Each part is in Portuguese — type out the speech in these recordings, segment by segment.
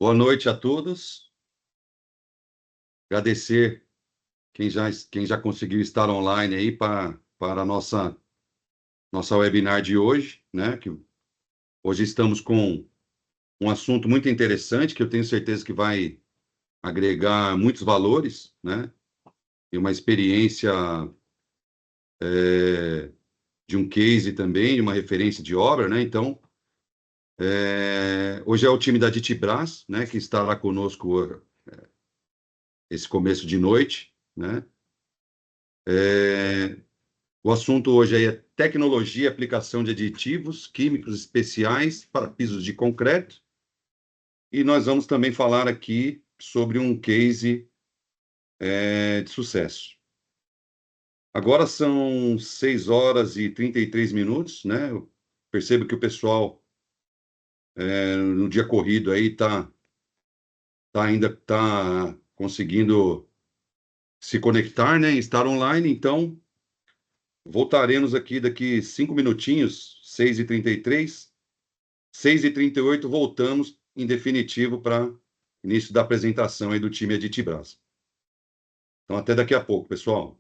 Boa noite a todos. Agradecer quem já conseguiu estar online aí para a nossa webinar de hoje, né? Que hoje estamos com um assunto muito interessante que eu tenho certeza que vai agregar muitos valores, né? E uma experiência de um case também, de uma referência de obra, né? Então, hoje é o time da Ditibras, né? Que estará conosco esse começo de noite, né? É, O assunto hoje aí é tecnologia e aplicação de aditivos químicos especiais para pisos de concreto. E nós vamos também falar aqui sobre um case de sucesso. Agora são 6 horas e 33 minutos, né? Eu percebo que o pessoal no dia corrido aí ainda tá conseguindo se conectar, né? Estar online. Então, voltaremos aqui daqui 5 minutinhos, 6h33. 6h38 voltamos, em definitivo, para início da apresentação aí do time Aditibras. Então, até daqui a pouco, pessoal.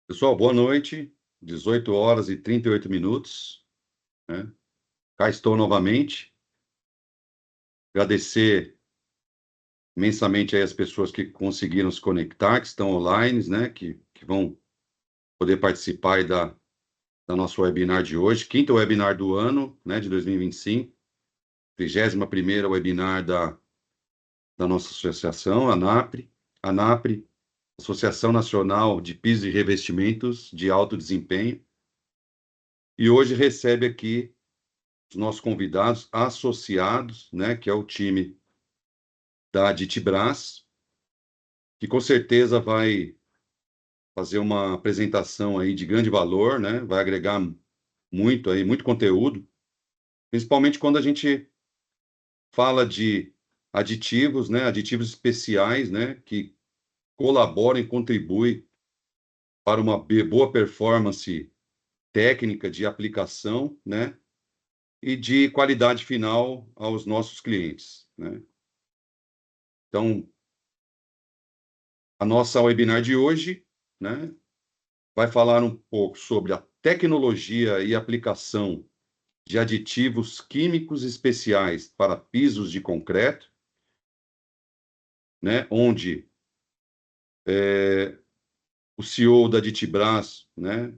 Pessoal, boa noite. 18 horas e 38 minutos, né? Cá estou novamente. Agradecer imensamente aí as pessoas que conseguiram se conectar, que estão online, né? Que vão poder participar aí da nosso webinar de hoje. Quinto webinar do ano, né? De 2025. 31ª webinar da nossa associação, ANAPRE. ANAPRE, Associação Nacional de Pisos e Revestimentos de Alto Desempenho. E hoje recebe aqui os nossos convidados associados, né, que é o time da Aditibras, que com certeza vai fazer uma apresentação aí de grande valor, né, vai agregar muito aí, muito conteúdo, principalmente quando a gente fala de aditivos, né, aditivos especiais, né, que colaboram e contribuem para uma boa performance técnica de aplicação, né, e de qualidade final aos nossos clientes, né? Então, a nossa webinar de hoje, né, vai falar um pouco sobre a tecnologia e aplicação de aditivos químicos especiais para pisos de concreto, né, onde o CEO da Aditibras, né,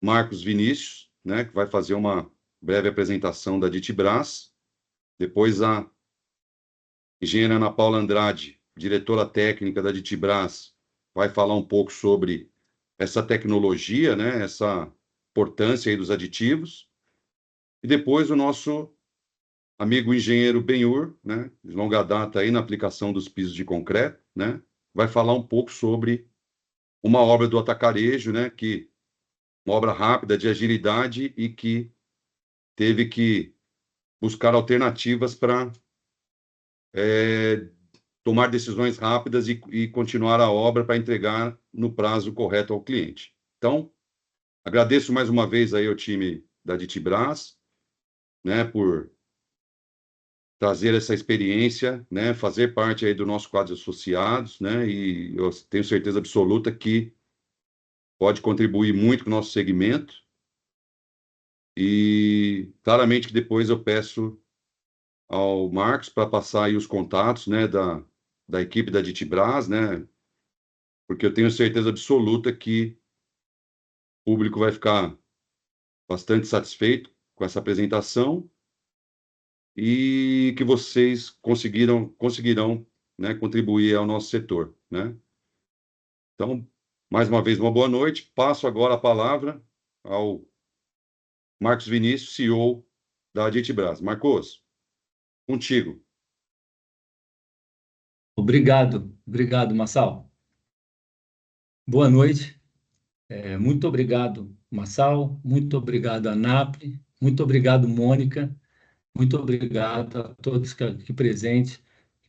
Marcos Vinícius, né, que vai fazer uma breve apresentação da Aditibras, depois a engenheira Ana Paula Andrade, diretora técnica da Aditibras, vai falar um pouco sobre essa tecnologia, né, essa importância aí dos aditivos. E depois o nosso amigo engenheiro Benhur, né, de longa data aí na aplicação dos pisos de concreto, né, vai falar um pouco sobre uma obra do atacarejo, né, que uma obra rápida de agilidade e que teve que buscar alternativas para tomar decisões rápidas e continuar a obra para entregar no prazo correto ao cliente. Então, agradeço mais uma vez aí ao time da Aditibras, né, por trazer essa experiência, né, fazer parte aí do nosso quadro de associados, né, e eu tenho certeza absoluta que pode contribuir muito com o nosso segmento e claramente que depois eu peço ao Marcos para passar aí os contatos, né, da equipe da Aditibras, né, porque eu tenho certeza absoluta que o público vai ficar bastante satisfeito com essa apresentação e que vocês conseguirão, né, contribuir ao nosso setor, né? Então, mais uma vez, uma boa noite. Passo agora a palavra ao Marcos Vinícius, CEO da Aditibras. Marcos, contigo. Obrigado, Massal. Boa noite. Muito obrigado, Massal. Muito obrigado, ANAPRE. Muito obrigado, Mônica. Muito obrigado a todos aqui presentes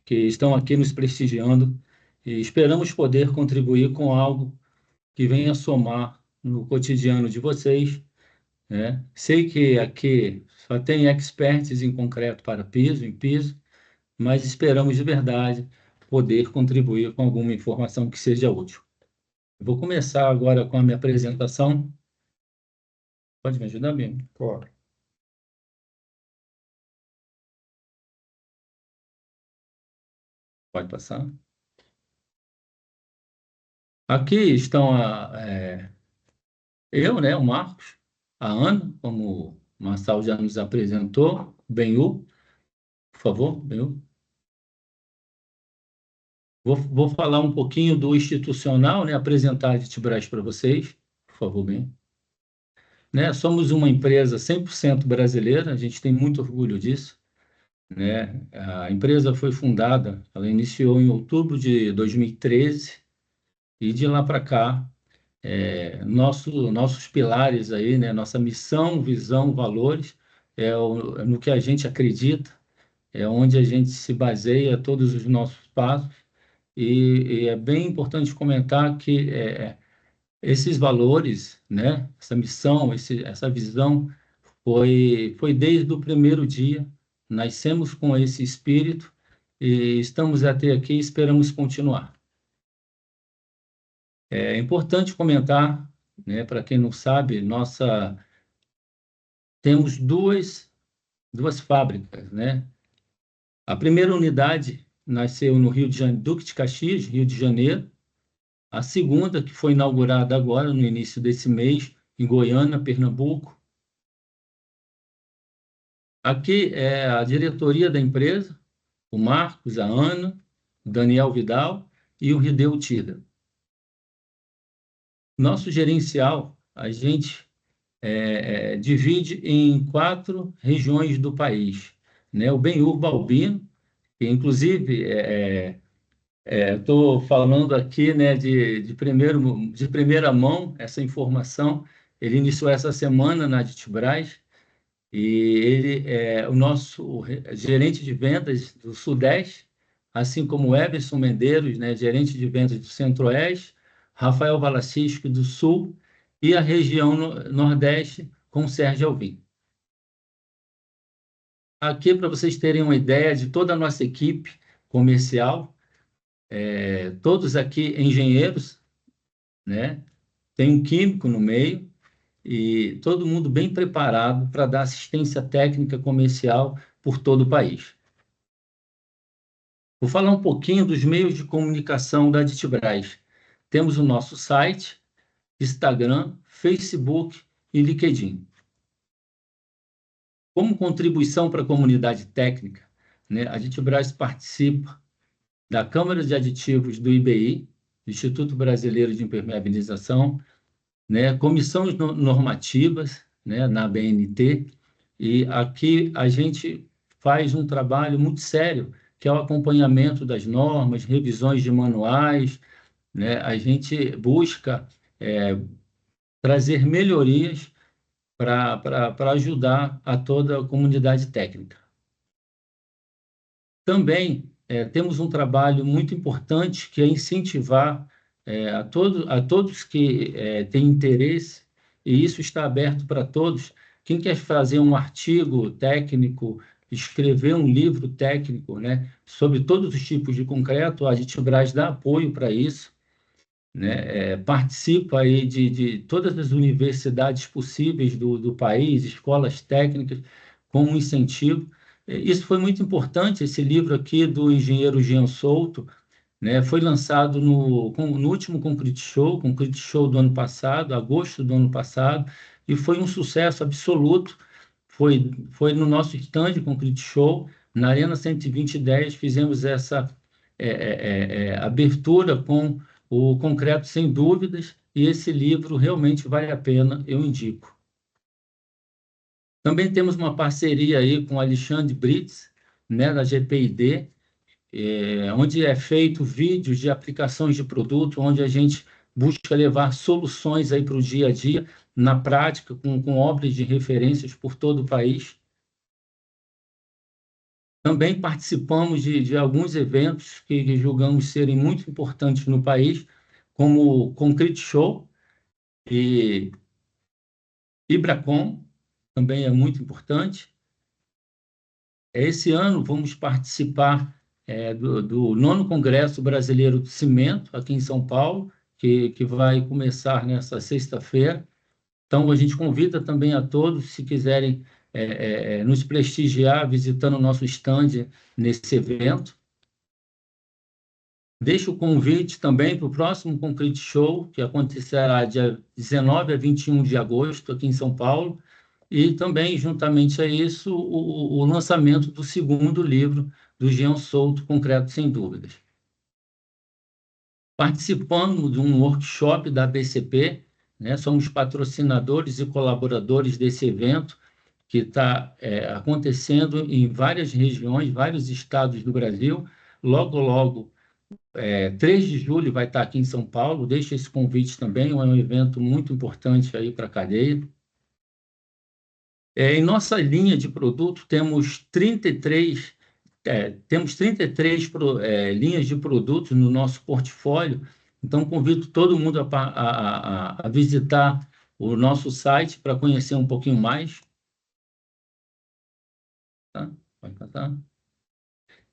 que estão aqui nos prestigiando e esperamos poder contribuir com algo que venha somar no cotidiano de vocês, né? Sei que aqui só tem experts em concreto para piso, em piso, mas esperamos de verdade poder contribuir com alguma informação que seja útil. Vou começar agora com a minha apresentação. Pode me ajudar, Bim? Claro. Pode passar. Aqui estão eu, né, o Marcos, a Ana, como o Marçal já nos apresentou, Benhu, por favor, Benhu. Vou falar um pouquinho do institucional, né, apresentar a Ditibras para vocês, por favor, Benhu. Né, somos uma empresa 100% brasileira, a gente tem muito orgulho disso, né? A empresa foi fundada, ela iniciou em outubro de 2013 e de lá para cá, nossos pilares aí, né? Nossa missão, visão, valores, é no que a gente acredita, é onde a gente se baseia todos os nossos passos e é bem importante comentar que esses valores, né? Essa missão, essa visão foi desde o primeiro dia, nascemos com esse espírito e estamos até aqui e esperamos continuar. É importante comentar, né, para quem não sabe, temos duas fábricas, né? A primeira unidade nasceu no Rio de Janeiro, Duque de Caxias, Rio de Janeiro. A segunda, que foi inaugurada agora, no início desse mês, em Goiânia, Pernambuco. Aqui é a diretoria da empresa, o Marcos, a Ana, o Daniel Vidal e o Rideu Tida. Nosso gerencial, a gente divide em 4 regiões do país, né? O Benhur Balbino, que inclusive estou falando aqui, né, de primeira mão essa informação. Ele iniciou essa semana na Aditibras e ele é o nosso gerente de vendas do Sudeste, assim como o Everson Medeiros, né, gerente de vendas do Centro-Oeste, Rafael Valacisco do Sul e a região Nordeste com o Sérgio Alvim. Aqui, para vocês terem uma ideia de toda a nossa equipe comercial, todos aqui engenheiros, né? Tem um químico no meio e todo mundo bem preparado para dar assistência técnica comercial por todo o país. Vou falar um pouquinho dos meios de comunicação da Aditibras. Temos o nosso site, Instagram, Facebook e LinkedIn. Como contribuição para a comunidade técnica, né, a Aditibras participa da Câmara de Aditivos do IBI, Instituto Brasileiro de Impermeabilização, né, comissões normativas, né, na BNT, e aqui a gente faz um trabalho muito sério, que é o acompanhamento das normas, revisões de manuais, né, a gente busca trazer melhorias para ajudar a toda a comunidade técnica. Também temos um trabalho muito importante, que é incentivar a todos que têm interesse, e isso está aberto para todos. Quem quer fazer um artigo técnico, escrever um livro técnico, né, sobre todos os tipos de concreto, a Aditibras dá apoio para isso, né, participa aí de todas as universidades possíveis do país, escolas técnicas, como um incentivo. Isso foi muito importante, esse livro aqui do engenheiro Jean Souto, né, foi lançado no último Concrete Show do ano passado, agosto do ano passado, e foi um sucesso absoluto. Foi no nosso stand Concrete Show, na Arena 12010, fizemos essa abertura com o Concreto Sem Dúvidas, e esse livro realmente vale a pena, eu indico. Também temos uma parceria aí com o Alexandre Brits, né, da GPID, onde é feito vídeos de aplicações de produto, onde a gente busca levar soluções aí para o dia a dia, na prática, com obras de referências por todo o país. Também participamos de alguns eventos que julgamos serem muito importantes no país, como o Concrete Show e Ibracon, também é muito importante. Esse ano vamos participar do 9º Congresso Brasileiro do Cimento, aqui em São Paulo, que vai começar nessa sexta-feira. Então, a gente convida também a todos, se quiserem nos prestigiar, visitando o nosso stand nesse evento. Deixo o convite também para o próximo Concrete Show, que acontecerá dia 19 a 21 de agosto, aqui em São Paulo, e também, juntamente a isso, o lançamento do segundo livro do Jean Souto, Concreto Sem Dúvidas. Participando de um workshop da BCP, né, somos patrocinadores e colaboradores desse evento, que está acontecendo em várias regiões, vários estados do Brasil. Logo, logo, 3 de julho vai estar aqui em São Paulo. Deixo esse convite também, é um evento muito importante aí para a cadeia. Em nossa linha de produto, temos 33 linhas de produtos no nosso portfólio. Então, convido todo mundo a visitar o nosso site para conhecer um pouquinho mais. Tá? Pode passar.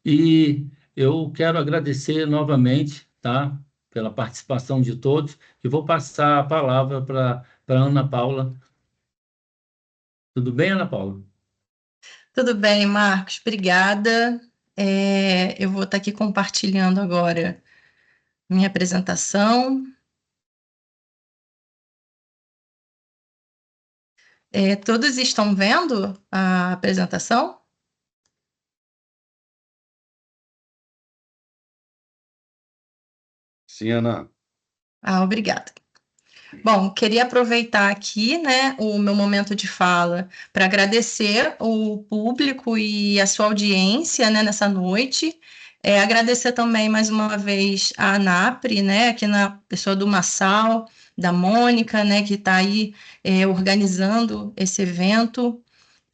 E eu quero agradecer novamente, tá, pela participação de todos, e vou passar a palavra para Ana Paula. Tudo bem, Ana Paula? Tudo bem, Marcos, obrigada. Eu vou estar aqui compartilhando agora minha apresentação. Todos estão vendo a apresentação? Sim, Ana. Obrigada. Bom, queria aproveitar aqui, né, o meu momento de fala para agradecer o público e a sua audiência, né, nessa noite. Agradecer também mais uma vez a ANAPRE, né, aqui na pessoa do Massal, da Mônica, né, que está aí organizando esse evento.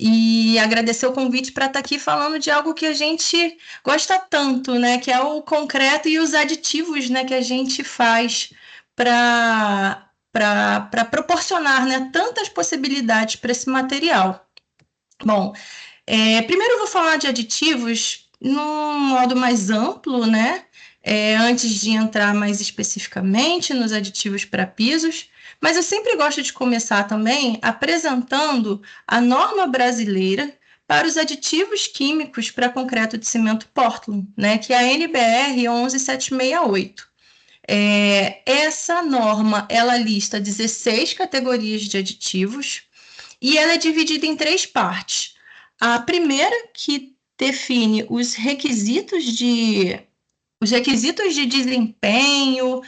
E agradecer o convite para estar aqui falando de algo que a gente gosta tanto, né, que é o concreto e os aditivos, né, que a gente faz para proporcionar, né, tantas possibilidades para esse material. Bom, primeiro eu vou falar de aditivos num modo mais amplo, né, antes de entrar mais especificamente nos aditivos para pisos, mas eu sempre gosto de começar também apresentando a norma brasileira para os aditivos químicos para concreto de cimento Portland, né, que é a NBR 11768. Essa norma, ela lista 16 categorias de aditivos e ela é dividida em 3 partes. A primeira, que define os requisitos de desempenho,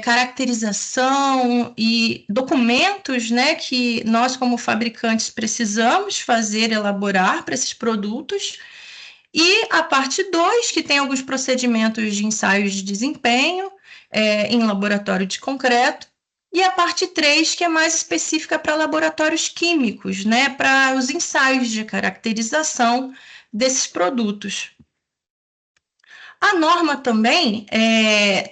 caracterização e documentos, né, que nós, como fabricantes, precisamos elaborar para esses produtos. E a parte 2, que tem alguns procedimentos de ensaios de desempenho em laboratório de concreto. E a parte 3, que é mais específica para laboratórios químicos, né, para os ensaios de caracterização desses produtos. A norma também,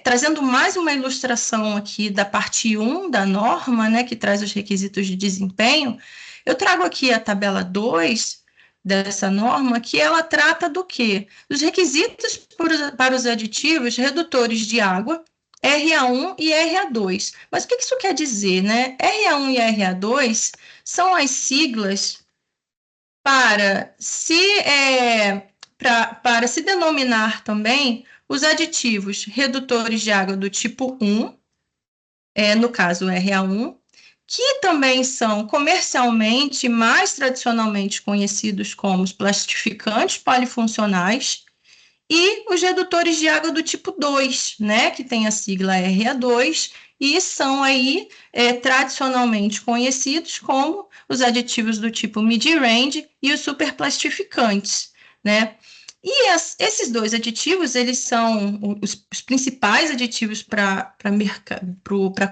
trazendo mais uma ilustração aqui da parte 1 da norma, né, que traz os requisitos de desempenho, eu trago aqui a tabela 2 dessa norma, que ela trata do quê? Dos requisitos para os aditivos redutores de água, RA1 e RA2. Mas o que isso quer dizer, né? RA1 e RA2 são as siglas para se denominar também os aditivos redutores de água do tipo 1, no caso RA1, que também são comercialmente mais tradicionalmente conhecidos como os plastificantes polifuncionais, e os redutores de água do tipo 2, né, que tem a sigla RA2, e são aí tradicionalmente conhecidos como os aditivos do tipo mid-range e os superplastificantes, né? E esses 2 aditivos, eles são os principais aditivos para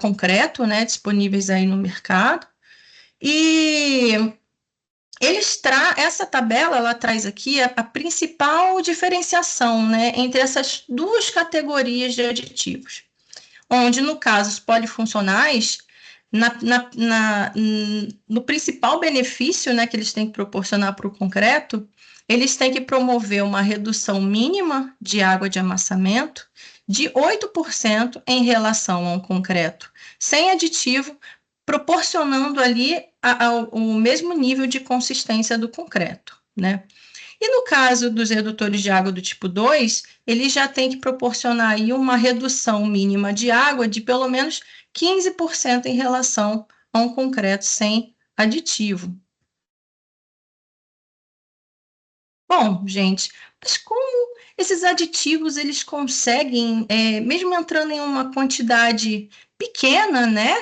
concreto, né, disponíveis aí no mercado. E essa tabela, ela traz aqui a principal diferenciação, né, entre essas 2 categorias de aditivos, onde, no caso, os polifuncionais, no principal benefício, né, que eles têm que proporcionar para o concreto, eles têm que promover uma redução mínima de água de amassamento de 8% em relação ao concreto sem aditivo, proporcionando ali o mesmo nível de consistência do concreto, né? E no caso dos redutores de água do tipo 2, eles já têm que proporcionar aí uma redução mínima de água de pelo menos 15% em relação a um concreto sem aditivo. Bom, gente, mas como esses aditivos eles conseguem, mesmo entrando em uma quantidade pequena, né,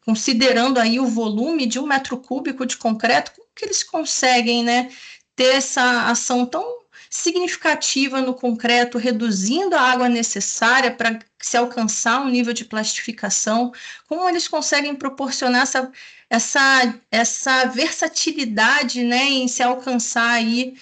considerando aí o volume de 1 metro cúbico de concreto, como que eles conseguem, né, ter essa ação tão significativa no concreto, reduzindo a água necessária para se alcançar um nível de plastificação? Como eles conseguem proporcionar essa versatilidade, né, em se alcançar aí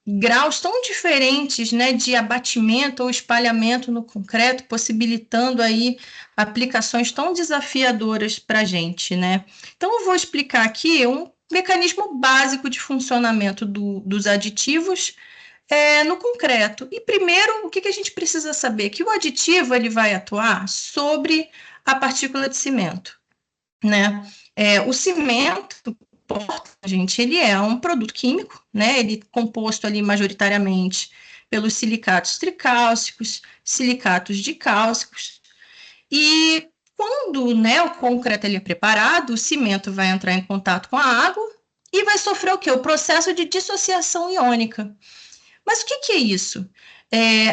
graus tão diferentes, né, de abatimento ou espalhamento no concreto, possibilitando aí aplicações tão desafiadoras para a gente, né? Então, eu vou explicar aqui um mecanismo básico de funcionamento dos aditivos no concreto. E primeiro, o que a gente precisa saber? Que o aditivo ele vai atuar sobre a partícula de cimento, né? O cimento, gente, ele é um produto químico, né? Ele é composto ali majoritariamente pelos silicatos tricálcicos, silicatos dicálcicos, e quando, né, o concreto ele é preparado, o cimento vai entrar em contato com a água e vai sofrer o quê? O processo de dissociação iônica. Mas o que é isso?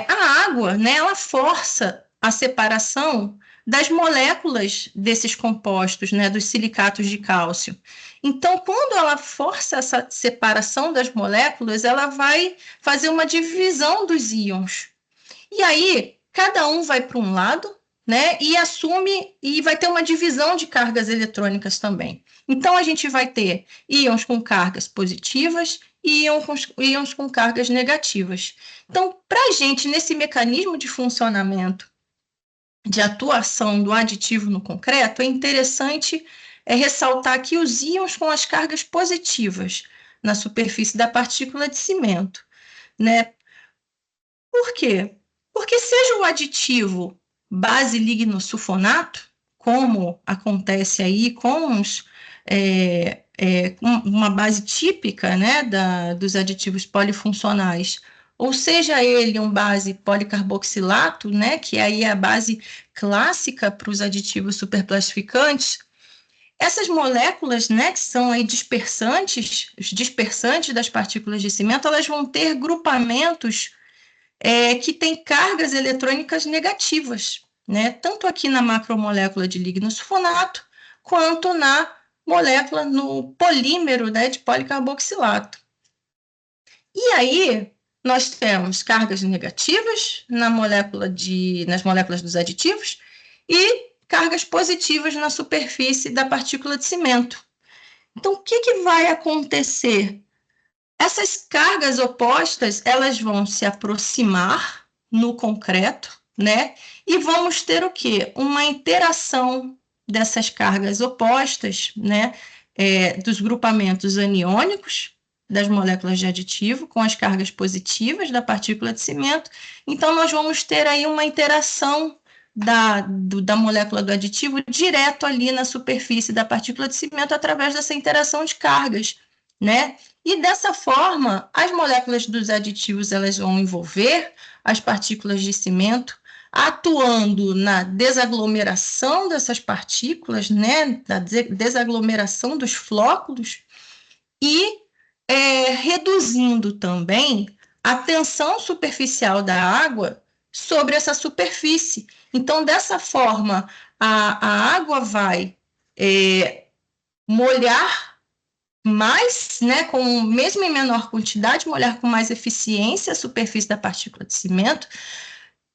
A água, né, ela força a separação das moléculas desses compostos, né, dos silicatos de cálcio. Então, quando ela força essa separação das moléculas, ela vai fazer uma divisão dos íons. E aí, cada um vai para um lado, né, e assume, e vai ter uma divisão de cargas eletrônicas também. Então, a gente vai ter íons com cargas positivas e íons com cargas negativas. Então, para a gente, nesse mecanismo de funcionamento, de atuação do aditivo no concreto, é interessante ressaltar aqui os íons com as cargas positivas na superfície da partícula de cimento, né? Por quê? Porque seja o aditivo base lignosulfonato, como acontece aí com uma base típica, né, dos aditivos polifuncionais, ou seja ele um base policarboxilato, né, que aí é a base clássica para os aditivos superplastificantes, essas moléculas, né, que são aí dispersantes, os dispersantes das partículas de cimento, elas vão ter grupamentos que têm cargas eletrônicas negativas, né, tanto aqui na macromolécula de lignosulfonato, quanto na molécula, no polímero, né, de policarboxilato. E aí, nós temos cargas negativas nas moléculas dos aditivos e cargas positivas na superfície da partícula de cimento. Então, o que vai acontecer? Essas cargas opostas, elas vão se aproximar no concreto, né? E vamos ter o quê? Uma interação dessas cargas opostas, né? Dos grupamentos aniônicos das moléculas de aditivo com as cargas positivas da partícula de cimento. Então, nós vamos ter aí uma interação da molécula do aditivo direto ali na superfície da partícula de cimento através dessa interação de cargas, né? E dessa forma, as moléculas dos aditivos elas vão envolver as partículas de cimento, atuando na desaglomeração dessas partículas, né, na desaglomeração dos flóculos e reduzindo também a tensão superficial da água sobre essa superfície. Então, dessa forma, a água vai molhar mais, né, mesmo em menor quantidade, molhar com mais eficiência a superfície da partícula de cimento,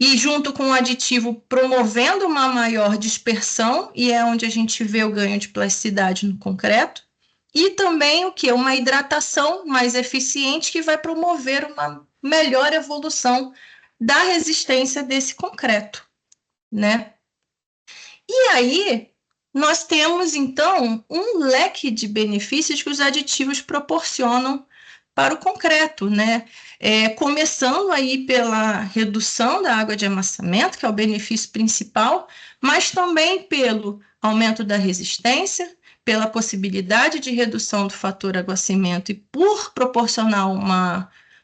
e junto com o aditivo promovendo uma maior dispersão, e é onde a gente vê o ganho de plasticidade no concreto, e também o que? Uma hidratação mais eficiente que vai promover uma melhor evolução da resistência desse concreto, né? E aí, nós temos, então, um leque de benefícios que os aditivos proporcionam para o concreto, né? Começando aí pela redução da água de amassamento, que é o benefício principal, mas também pelo aumento da resistência, pela possibilidade de redução do fator aguacimento e por proporcionar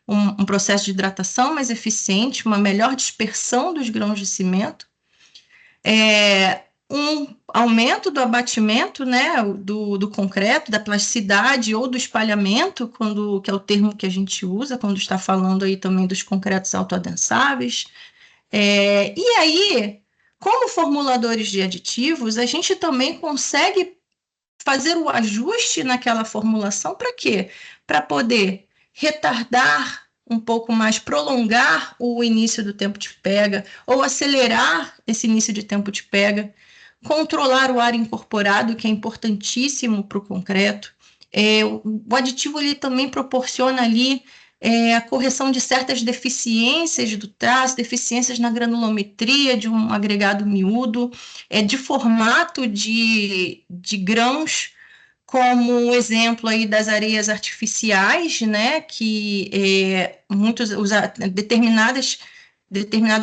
um processo de hidratação mais eficiente, uma melhor dispersão dos grãos de cimento, um aumento do abatimento, né, do concreto, da plasticidade ou do espalhamento, que é o termo que a gente usa quando está falando aí também dos concretos autoadensáveis. E aí, como formuladores de aditivos, a gente também consegue fazer o ajuste naquela formulação para quê? Para poder retardar um pouco mais, prolongar o início do tempo de pega, ou acelerar esse início de tempo de pega, controlar o ar incorporado, que é importantíssimo para o concreto. O aditivo ele também proporciona ali a correção de certas deficiências do traço, deficiências na granulometria de um agregado miúdo, de formato de grãos, como exemplo aí das areias artificiais, né, que determinados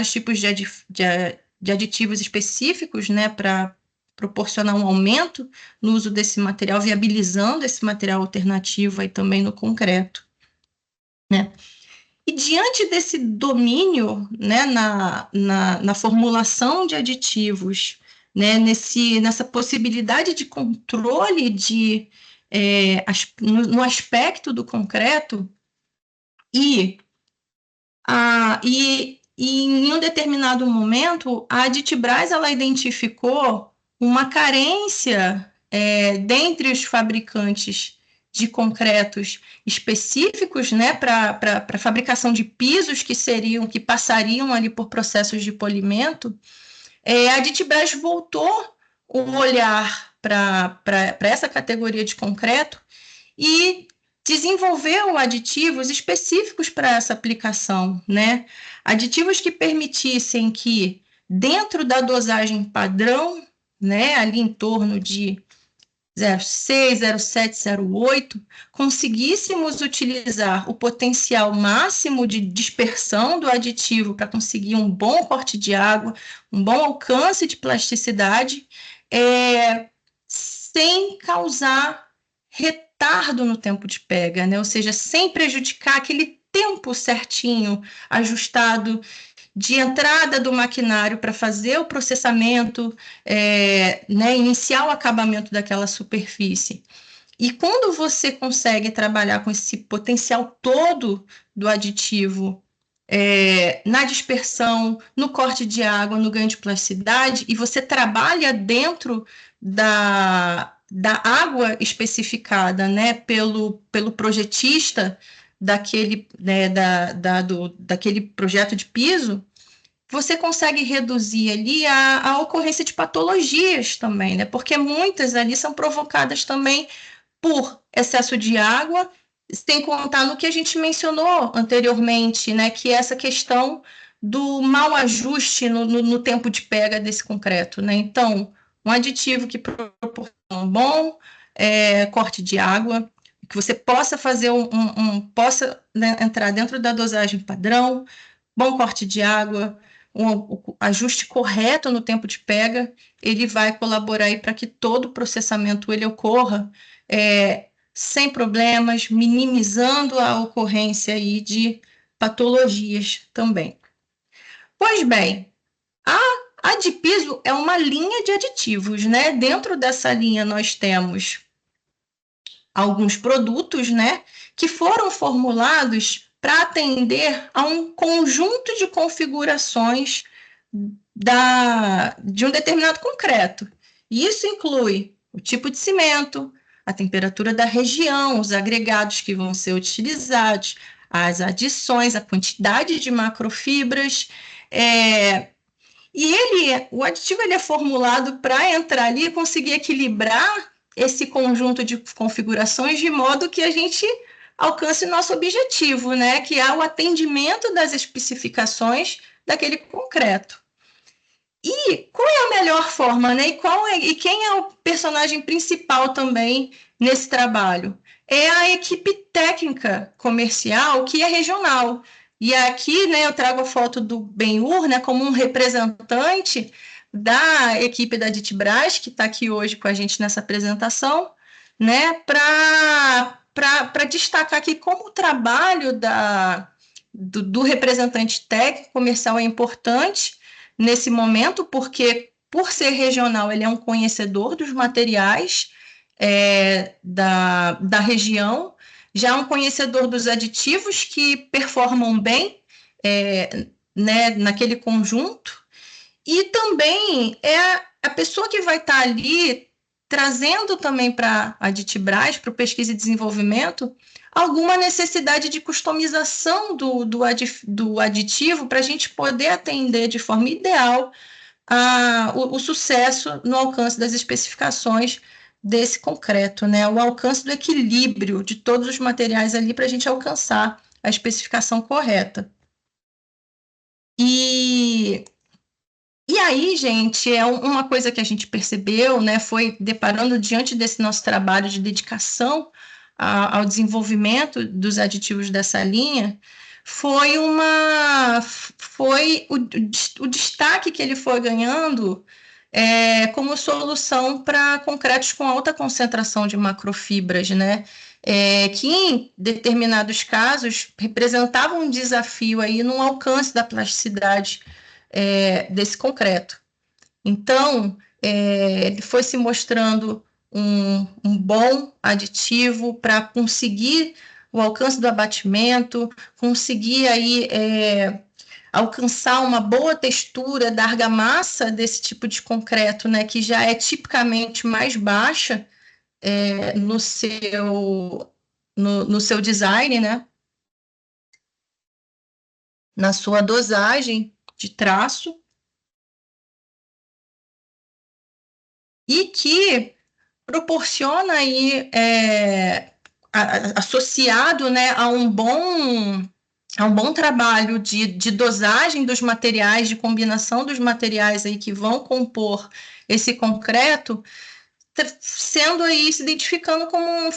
tipos de aditivos específicos, né, para proporcionar um aumento no uso desse material, viabilizando esse material alternativo aí também no concreto, né. E diante desse domínio, né, na formulação de aditivos, né, nessa possibilidade de controle no aspecto do concreto, e em um determinado momento, a Aditbras ela identificou uma carência dentre os fabricantes de concretos específicos, né, para a fabricação de pisos que passariam ali por processos de polimento. A Aditbras voltou o olhar para essa categoria de concreto e desenvolveu aditivos específicos para essa aplicação, né? Aditivos que permitissem que, dentro da dosagem padrão, né, ali em torno de 0,6, 0,7, 0,8, conseguíssemos utilizar o potencial máximo de dispersão do aditivo para conseguir um bom corte de água, um bom alcance de plasticidade, sem causar retardo no tempo de pega, né? Ou seja, sem prejudicar aquele tempo certinho, ajustado, de entrada do maquinário para fazer o processamento, né, iniciar o acabamento daquela superfície. E quando você consegue trabalhar com esse potencial todo do aditivo na dispersão, no corte de água, no ganho de plasticidade, e você trabalha dentro da água especificada, né, pelo projetista daquele, né, daquele projeto de piso, você consegue reduzir ali a ocorrência de patologias também, né? Porque muitas ali são provocadas também por excesso de água, sem contar no que a gente mencionou anteriormente, né? Que é essa questão do mau ajuste no tempo de pega desse concreto, né? Então, um aditivo que proporciona um bom corte de água, que você possa fazer possa, né, entrar dentro da dosagem padrão, bom corte de água, um ajuste correto no tempo de pega, ele vai colaborar aí para que todo o processamento ele ocorra sem problemas, minimizando a ocorrência aí de patologias também. Pois bem, a Adpiso é uma linha de aditivos, né? Dentro dessa linha nós temos alguns produtos, né, que foram formulados para atender a um conjunto de configurações de um determinado concreto. E isso inclui o tipo de cimento, a temperatura da região, os agregados que vão ser utilizados, as adições, a quantidade de macrofibras. O aditivo ele é formulado para entrar ali e conseguir equilibrar esse conjunto de configurações de modo que a gente alcance nosso objetivo, né? Que é o atendimento das especificações daquele concreto. E qual é a melhor forma, né? E quem é o personagem principal também nesse trabalho? É a equipe técnica comercial, que é regional. E aqui, né, eu trago a foto do Ben-Hur, né, como um representante da equipe da Aditbras, que está aqui hoje com a gente nessa apresentação, né, para destacar aqui como o trabalho do representante técnico comercial é importante nesse momento, porque, por ser regional, ele é um conhecedor dos materiais da região, já um conhecedor dos aditivos que performam bem né, naquele conjunto, e também é a pessoa que vai estar ali trazendo também para a Aditbras, para o pesquisa e desenvolvimento, alguma necessidade de customização do aditivo para a gente poder atender de forma ideal o sucesso no alcance das especificações desse concreto, né? O alcance do equilíbrio de todos os materiais ali para a gente alcançar a especificação correta. E E aí, gente, uma coisa que a gente percebeu, né, foi deparando diante desse nosso trabalho de dedicação ao desenvolvimento dos aditivos dessa linha, foi o destaque que ele foi ganhando como solução para concretos com alta concentração de macrofibras, né? Que em determinados casos representavam um desafio aí no alcance da plasticidade desse concreto. Então, ele foi se mostrando um bom aditivo para conseguir o alcance do abatimento, conseguir aí alcançar uma boa textura da argamassa desse tipo de concreto, né, que já é tipicamente mais baixa no seu design, né, na sua dosagem de traço, e que proporciona aí, associado, né, a um bom trabalho de dosagem dos materiais, de combinação dos materiais aí que vão compor esse concreto, sendo aí, se identificando como um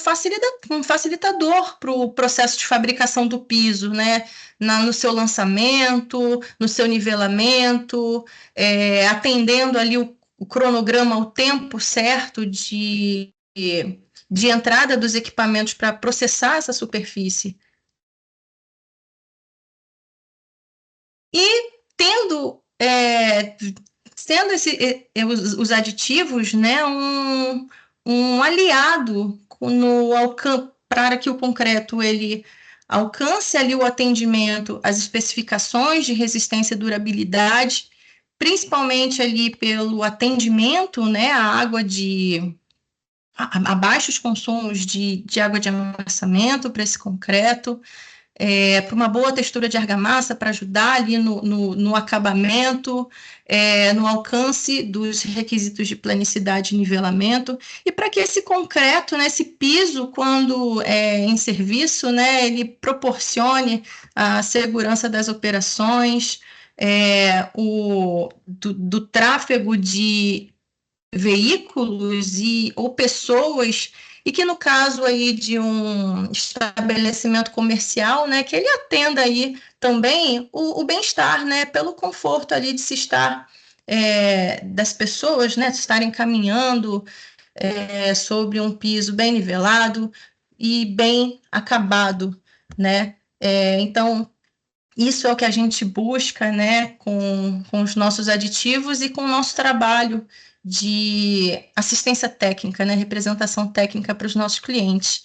facilitador para o processo de fabricação do piso, né? No seu lançamento, no seu nivelamento, atendendo ali o cronograma, o tempo certo de entrada dos equipamentos para processar essa superfície. E sendo os aditivos, né, um aliado para que o concreto ele alcance ali o atendimento às especificações de resistência e durabilidade, principalmente ali pelo atendimento, né, a baixos consumos de água de amassamento para esse concreto, para uma boa textura de argamassa, para ajudar ali no acabamento, no alcance dos requisitos de planicidade e nivelamento, e para que esse concreto, né, esse piso, quando em serviço, né, ele proporcione a segurança das operações, do tráfego de veículos ou pessoas, e que no caso aí de um estabelecimento comercial, né, que ele atenda aí também o bem-estar, né, pelo conforto ali de se estar das pessoas, né, de estarem caminhando sobre um piso bem nivelado e bem acabado, né? Então, isso é o que a gente busca, né, com os nossos aditivos e com o nosso trabalho de assistência técnica, né, representação técnica para os nossos clientes.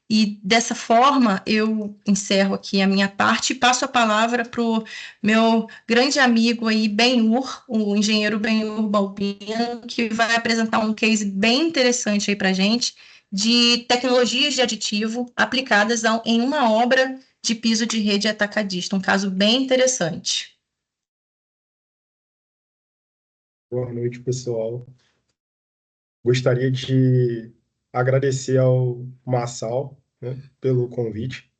E dessa forma, eu encerro aqui a minha parte e passo a palavra para o meu grande amigo aí, Benhur, o engenheiro Benhur Balbino, que vai apresentar um case bem interessante aí para a gente, de tecnologias de aditivo aplicadas em uma obra de piso de rede atacadista, um caso bem interessante. Boa noite, pessoal. Gostaria de agradecer ao Massal, né, pelo convite,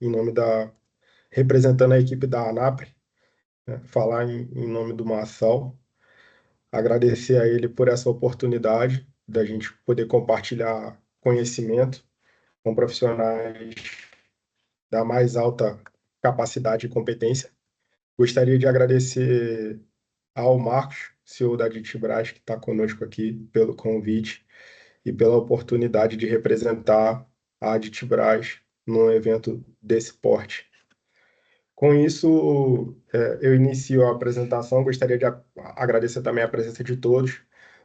representando a equipe da ANAPRE, né, falar em nome do Massal. Agradecer a ele por essa oportunidade da gente poder compartilhar conhecimento com profissionais da mais alta capacidade e competência. Gostaria de agradecer ao Marcos, CEO da Aditibras, que está conosco aqui, pelo convite e pela oportunidade de representar a Aditibras num evento desse porte. Com isso, eu inicio a apresentação. Gostaria de agradecer também a presença de todos,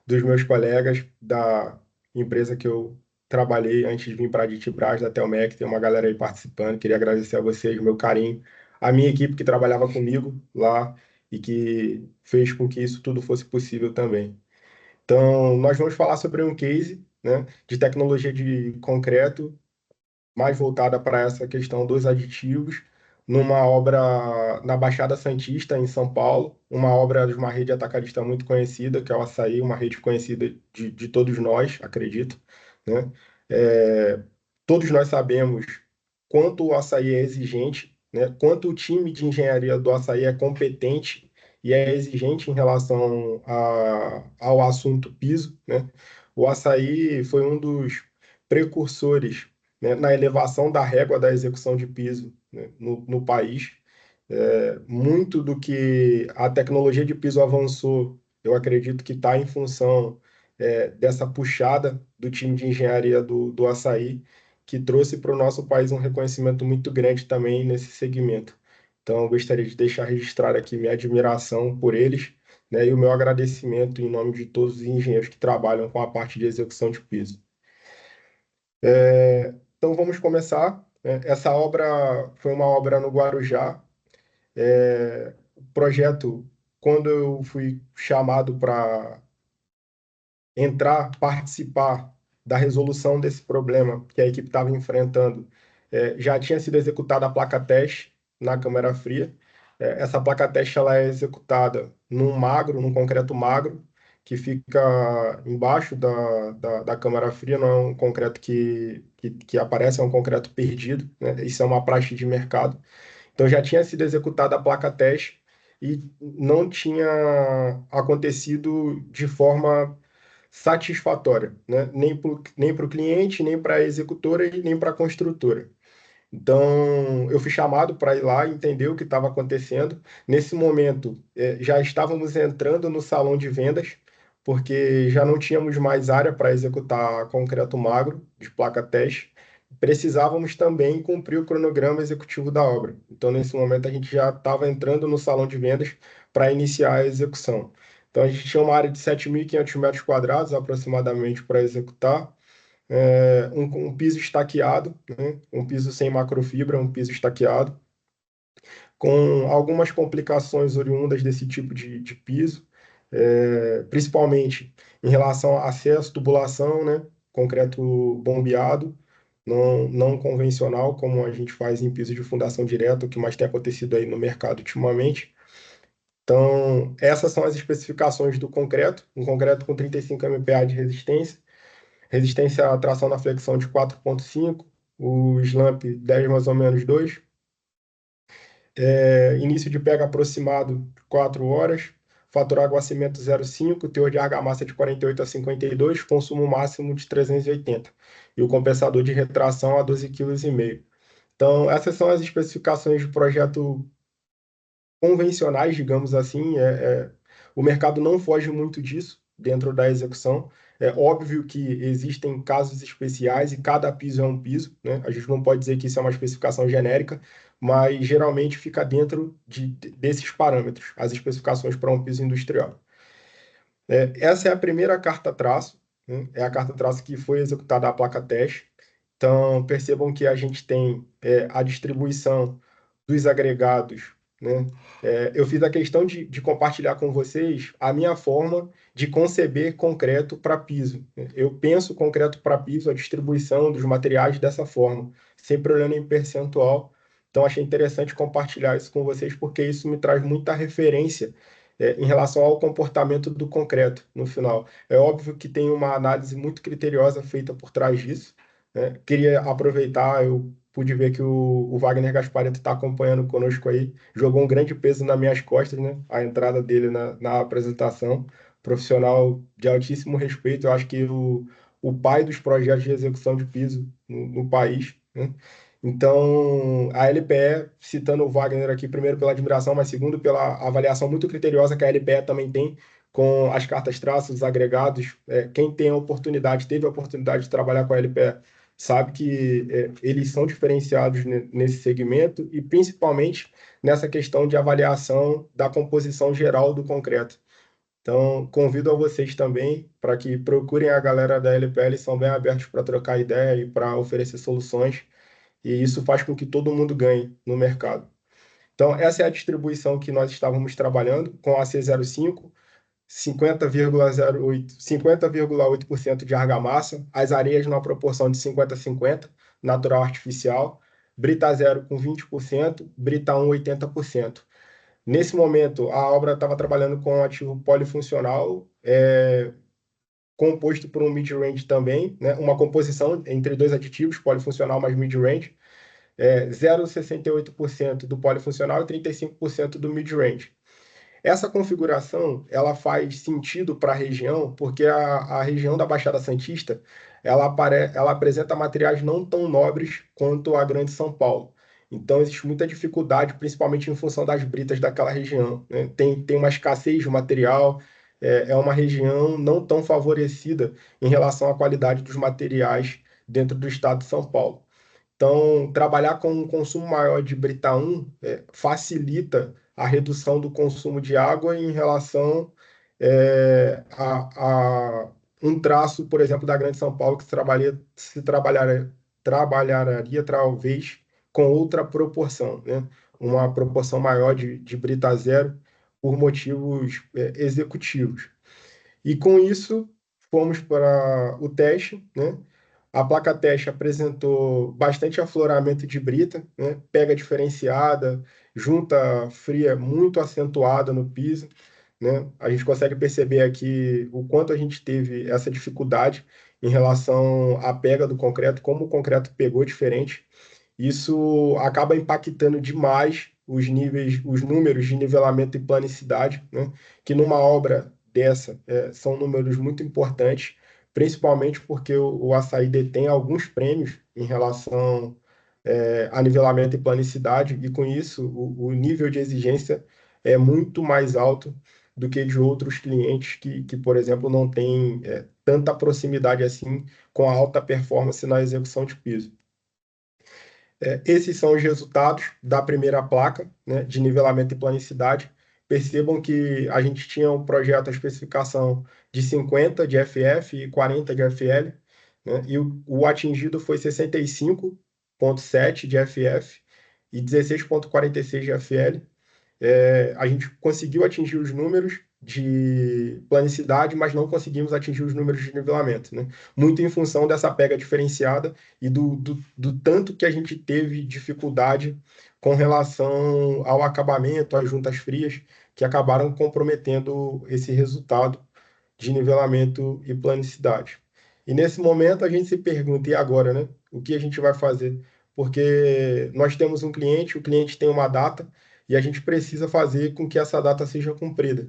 dos meus colegas da empresa que eu trabalhei antes de vir para a Aditibras, da Telmec. Tem uma galera aí participando. Queria agradecer a vocês, o meu carinho, a minha equipe que trabalhava comigo lá e que fez com que isso tudo fosse possível também. Então, nós vamos falar sobre um case, né, de tecnologia de concreto, mais voltada para essa questão dos aditivos, numa obra na Baixada Santista, em São Paulo, uma obra de uma rede atacadista muito conhecida, que é o Açaí, uma rede conhecida de todos nós, acredito, né? Todos nós sabemos quanto o Açaí é exigente, né? Quanto o time de engenharia do Açaí é competente e é exigente em relação ao assunto piso, né? O Assaí foi um dos precursores, né, na elevação da régua da execução de piso, né, no país. Muito do que a tecnologia de piso avançou, eu acredito que está em função dessa puxada do time de engenharia do Assaí, que trouxe para o nosso país um reconhecimento muito grande também nesse segmento. Então, eu gostaria de deixar registrado aqui minha admiração por eles, né, e o meu agradecimento em nome de todos os engenheiros que trabalham com a parte de execução de piso. Então, vamos começar. Essa obra foi uma obra no Guarujá. O projeto, quando eu fui chamado para entrar, participar da resolução desse problema que a equipe estava enfrentando, já tinha sido executada a placa teste na câmara fria. Essa placa teste ela é executada num concreto magro, que fica embaixo da câmara fria, não é um concreto que aparece, é um concreto perdido, né? Isso é uma praxe de mercado. Então já tinha sido executada a placa teste e não tinha acontecido de forma satisfatória, né? Nem para o cliente, nem para a executora e nem para a construtora. Então, eu fui chamado para ir lá entender o que estava acontecendo. Nesse momento, já estávamos entrando no salão de vendas, porque já não tínhamos mais área para executar concreto magro de placa teste. Precisávamos também cumprir o cronograma executivo da obra. Então, nesse momento, a gente já estava entrando no salão de vendas para iniciar a execução. Então, a gente tinha uma área de 7.500 metros quadrados aproximadamente para executar, um piso estaqueado, né? Um piso sem macrofibra, um piso estaqueado, com algumas complicações oriundas desse tipo de piso, principalmente em relação a acesso, tubulação, né? Concreto bombeado, não convencional, como a gente faz em piso de fundação direta, o que mais tem acontecido aí no mercado ultimamente. Então, essas são as especificações do concreto, um concreto com 35 MPa de resistência à tração na flexão de 4,5, o slump 10 mais ou menos 2, início de pega aproximado de 4 horas, fator água-cimento 0,5, teor de argamassa de 48 a 52, consumo máximo de 380, e o compensador de retração a 12,5 kg. Então, essas são as especificações de projeto convencionais, digamos assim. O mercado não foge muito disso dentro da execução. É óbvio que existem casos especiais e cada piso é um piso, né? A gente não pode dizer que isso é uma especificação genérica, mas geralmente fica dentro desses parâmetros, as especificações para um piso industrial. Essa é a primeira carta-traço, né? É a carta-traço que foi executada a placa teste. Então, percebam que a gente tem a distribuição dos agregados, né? Eu fiz a questão de compartilhar com vocês a minha forma de conceber concreto para piso. Eu penso concreto para piso, a distribuição dos materiais dessa forma, sempre olhando em percentual. Então, achei interessante compartilhar isso com vocês, porque isso me traz muita referência em relação ao comportamento do concreto no final. É óbvio que tem uma análise muito criteriosa feita por trás disso, né? Queria aproveitar, eu pude ver que o Wagner Gasparetto está acompanhando conosco aí, jogou um grande peso nas minhas costas, né? A entrada dele na apresentação, profissional de altíssimo respeito, eu acho que o pai dos projetos de execução de piso no país, né? Então, a LPE, citando o Wagner aqui, primeiro pela admiração, mas segundo pela avaliação muito criteriosa que a LPE também tem com as cartas traços, os agregados. Quem tem a oportunidade, teve a oportunidade de trabalhar com a LPE, sabe que eles são diferenciados nesse segmento e principalmente nessa questão de avaliação da composição geral do concreto. Então, convido a vocês também para que procurem a galera da LPE, eles são bem abertos para trocar ideia e para oferecer soluções, e isso faz com que todo mundo ganhe no mercado. Então, essa é a distribuição que nós estávamos trabalhando com a C05, 50,8% de argamassa, as areias numa proporção de 50-50, natural artificial, brita 0 com 20%, brita 1 80%. Nesse momento, a obra estava trabalhando com um ativo polifuncional, composto por um mid-range também, né? Uma composição entre dois aditivos, polifuncional mais mid-range, 0,68% do polifuncional e 35% do mid-range. Essa configuração, ela faz sentido para a região, porque a região da Baixada Santista, ela apresenta materiais não tão nobres quanto a Grande São Paulo. Então, existe muita dificuldade, principalmente em função das britas daquela região, né? Tem uma escassez de material, é uma região não tão favorecida em relação à qualidade dos materiais dentro do estado de São Paulo. Então, trabalhar com um consumo maior de Brita 1 facilita a redução do consumo de água em relação a um traço, por exemplo, da Grande São Paulo, que trabalharia talvez com outra proporção, né? Uma proporção maior de Brita 0 por motivos executivos. E com isso, fomos para o teste, né? A placa teste apresentou bastante afloramento de brita, né? Pega diferenciada, junta fria muito acentuada no piso, né? A gente consegue perceber aqui o quanto a gente teve essa dificuldade em relação à pega do concreto, como o concreto pegou diferente. Isso acaba impactando demais os níveis, os números de nivelamento e planicidade, né? Que numa obra dessa são números muito importantes, principalmente porque o açaí detém alguns prêmios em relação a nivelamento e planicidade, e com isso o nível de exigência é muito mais alto do que de outros clientes que por exemplo, não têm tanta proximidade assim com a alta performance na execução de piso. Esses são os resultados da primeira placa, né, de nivelamento e planicidade. Percebam que a gente tinha um projeto, a especificação de 50 de FF e 40 de FL, né, e o atingido foi 65,7 de FF e 16,46 de FL. A gente conseguiu atingir os números de planicidade, mas não conseguimos atingir os números de nivelamento, né? Muito em função dessa pega diferenciada e do tanto que a gente teve dificuldade com relação ao acabamento, às juntas frias, que acabaram comprometendo esse resultado de nivelamento e planicidade. E nesse momento a gente se pergunta, e agora, né? O que a gente vai fazer? Porque nós temos um cliente, o cliente tem uma data, e a gente precisa fazer com que essa data seja cumprida.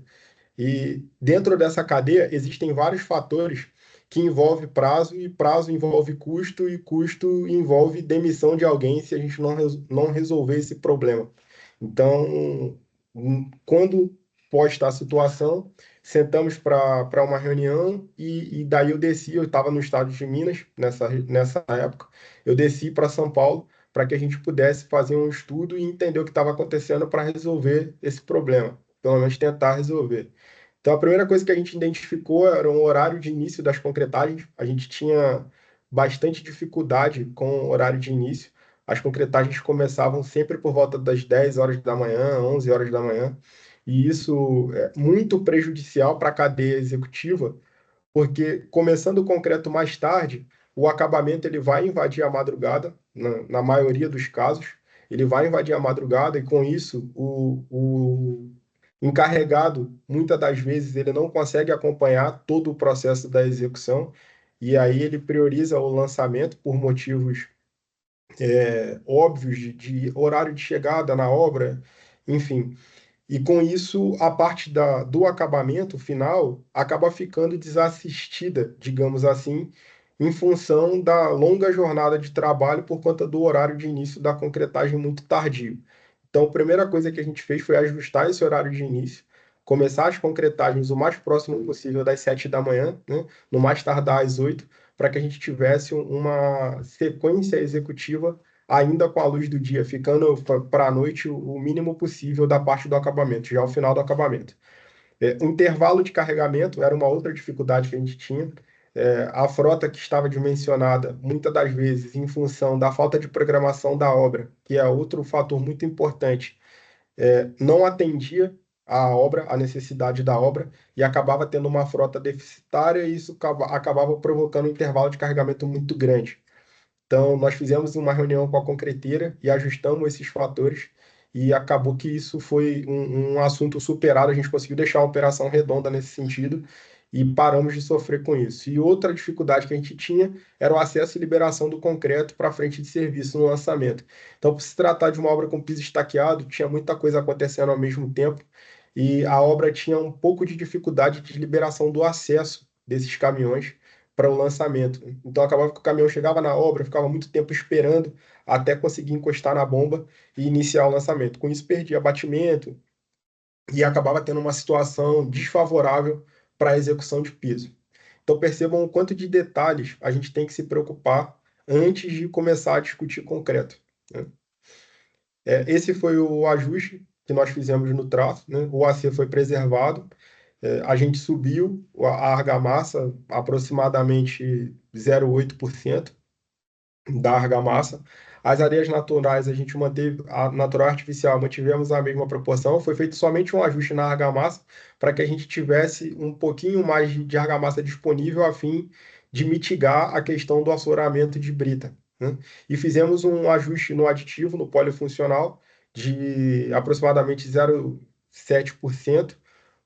E dentro dessa cadeia existem vários fatores que envolvem prazo, e prazo envolve custo, e custo envolve demissão de alguém se a gente não resolver esse problema. Então, quando posta a situação, sentamos para uma reunião e daí eu desci, eu estava no estado de Minas nessa época, eu desci para São Paulo para que a gente pudesse fazer um estudo e entender o que estava acontecendo para resolver esse problema, pelo menos tentar resolver. Então, a primeira coisa que a gente identificou era o horário de início das concretagens. A gente tinha bastante dificuldade com o horário de início. As concretagens começavam sempre por volta das 10 horas da manhã, 11 horas da manhã, e isso é muito prejudicial para a cadeia executiva, porque começando o concreto mais tarde, o acabamento ele vai invadir a madrugada, na maioria dos casos, ele vai invadir a madrugada e com isso o encarregado, muitas das vezes, ele não consegue acompanhar todo o processo da execução e aí ele prioriza o lançamento por motivos óbvios de horário de chegada na obra, enfim. E com isso, a parte do acabamento final acaba ficando desassistida, digamos assim, em função da longa jornada de trabalho por conta do horário de início da concretagem muito tardio. Então, a primeira coisa que a gente fez foi ajustar esse horário de início, começar as concretagens o mais próximo possível das 7 da manhã, né? No mais tardar às 8, para que a gente tivesse uma sequência executiva ainda com a luz do dia, ficando para a noite o mínimo possível da parte do acabamento, já ao final do acabamento. O intervalo de carregamento era uma outra dificuldade que a gente tinha. A frota que estava dimensionada, muitas das vezes, em função da falta de programação da obra, que é outro fator muito importante, não atendia a obra, a necessidade da obra, e acabava tendo uma frota deficitária, e isso acabava provocando um intervalo de carregamento muito grande. Então, nós fizemos uma reunião com a concreteira e ajustamos esses fatores e acabou que isso foi um assunto superado, a gente conseguiu deixar a operação redonda nesse sentido e paramos de sofrer com isso. E outra dificuldade que a gente tinha era o acesso e liberação do concreto para a frente de serviço no lançamento. Então, por se tratar de uma obra com piso estaqueado, tinha muita coisa acontecendo ao mesmo tempo e a obra tinha um pouco de dificuldade de liberação do acesso desses caminhões para o lançamento. Então acabava que o caminhão chegava na obra, ficava muito tempo esperando até conseguir encostar na bomba e iniciar o lançamento. Com isso, perdia abatimento e acabava tendo uma situação desfavorável para a execução de piso. Então percebam o quanto de detalhes a gente tem que se preocupar antes de começar a discutir concreto, né? Esse foi o ajuste que nós fizemos no traço, né? O AC foi preservado, a gente subiu a argamassa aproximadamente 0,8% da argamassa. As areias naturais, a gente manteve, a natural e artificial, mantivemos a mesma proporção. Foi feito somente um ajuste na argamassa para que a gente tivesse um pouquinho mais de argamassa disponível a fim de mitigar a questão do assoramento de brita, né? E fizemos um ajuste no aditivo, no polifuncional, de aproximadamente 0,7%,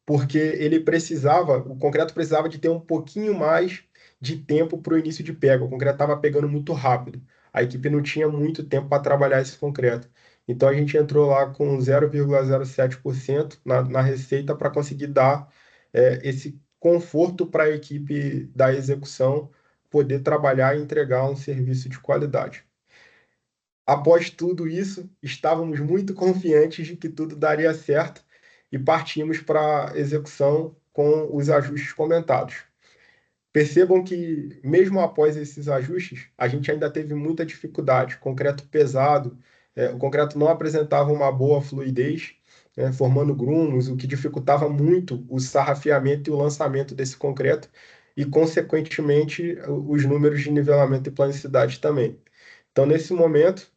porque o concreto precisava de ter um pouquinho mais de tempo para o início de pega. O concreto estava pegando muito rápido. A equipe não tinha muito tempo para trabalhar esse concreto. Então a gente entrou lá com 0,07% na receita para conseguir dar esse conforto para a equipe da execução poder trabalhar e entregar um serviço de qualidade. Após tudo isso, estávamos muito confiantes de que tudo daria certo e partimos para a execução com os ajustes comentados. Percebam que, mesmo após esses ajustes, a gente ainda teve muita dificuldade. Concreto pesado, o concreto não apresentava uma boa fluidez, formando grumos, o que dificultava muito o sarrafiamento e o lançamento desse concreto e, consequentemente, os números de nivelamento e planicidade também. Então, nesse momento,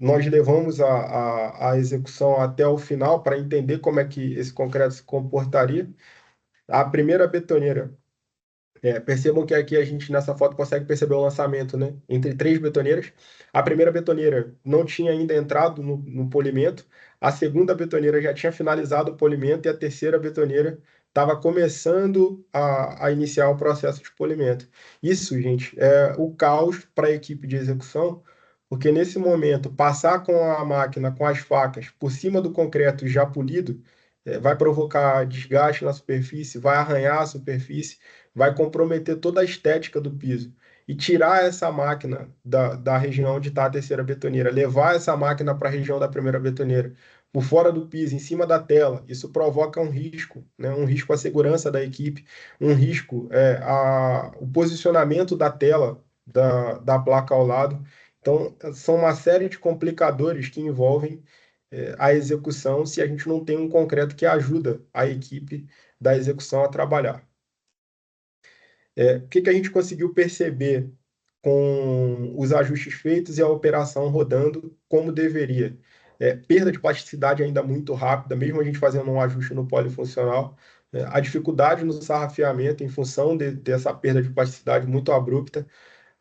nós levamos a execução até o final para entender como é que esse concreto se comportaria. A primeira betoneira, percebam que aqui a gente nessa foto consegue perceber o lançamento, né, entre 3 betoneiras. A primeira betoneira não tinha ainda entrado no polimento, a segunda betoneira já tinha finalizado o polimento e a terceira betoneira estava começando a iniciar o processo de polimento. Isso, gente, é o caos para a equipe de execução, porque nesse momento, passar com a máquina, com as facas, por cima do concreto já polido, vai provocar desgaste na superfície, vai arranhar a superfície, vai comprometer toda a estética do piso. E tirar essa máquina da região onde está a terceira betoneira, levar essa máquina para a região da primeira betoneira, por fora do piso, em cima da tela, isso provoca um risco, né? Um risco à segurança da equipe, um risco o posicionamento da tela da placa ao lado. Então, são uma série de complicadores que envolvem a execução se a gente não tem um concreto que ajuda a equipe da execução a trabalhar. O que a gente conseguiu perceber com os ajustes feitos e a operação rodando como deveria? Perda de plasticidade ainda muito rápida, mesmo a gente fazendo um ajuste no polifuncional. A dificuldade no sarrafiamento em função dessa perda de plasticidade muito abrupta.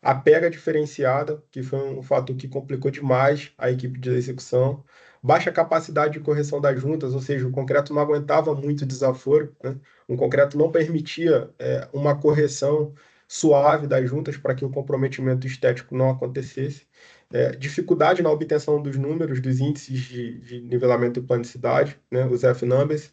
A pega diferenciada, que foi um fator que complicou demais a equipe de execução. Baixa capacidade de correção das juntas, ou seja, o concreto não aguentava muito desaforo, né? O concreto não permitia uma correção suave das juntas para que o comprometimento estético não acontecesse. Dificuldade na obtenção dos números, dos índices de nivelamento e planicidade, né? Os F-numbers.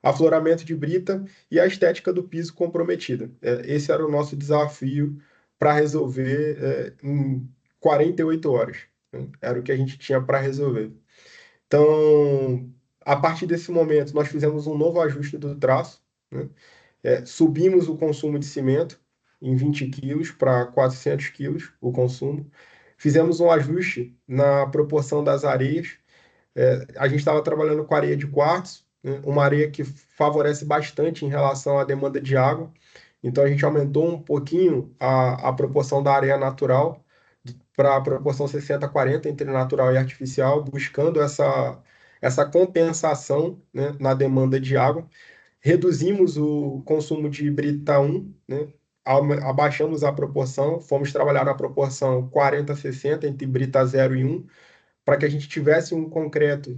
Afloramento de brita e a estética do piso comprometida. Esse era o nosso desafio para resolver em 48 horas, né? Era o que a gente tinha para resolver. Então, a partir desse momento, nós fizemos um novo ajuste do traço, né? Subimos o consumo de cimento em 20 quilos para 400 quilos o consumo. Fizemos um ajuste na proporção das areias. A gente estava trabalhando com areia de quartzo, né? Uma areia que favorece bastante em relação à demanda de água. Então, a gente aumentou um pouquinho a proporção da areia natural para a proporção 60-40 entre natural e artificial, buscando essa compensação, né, na demanda de água. Reduzimos o consumo de brita 1, né, abaixamos a proporção, fomos trabalhar na proporção 40-60 entre brita 0 e 1, para que a gente tivesse um concreto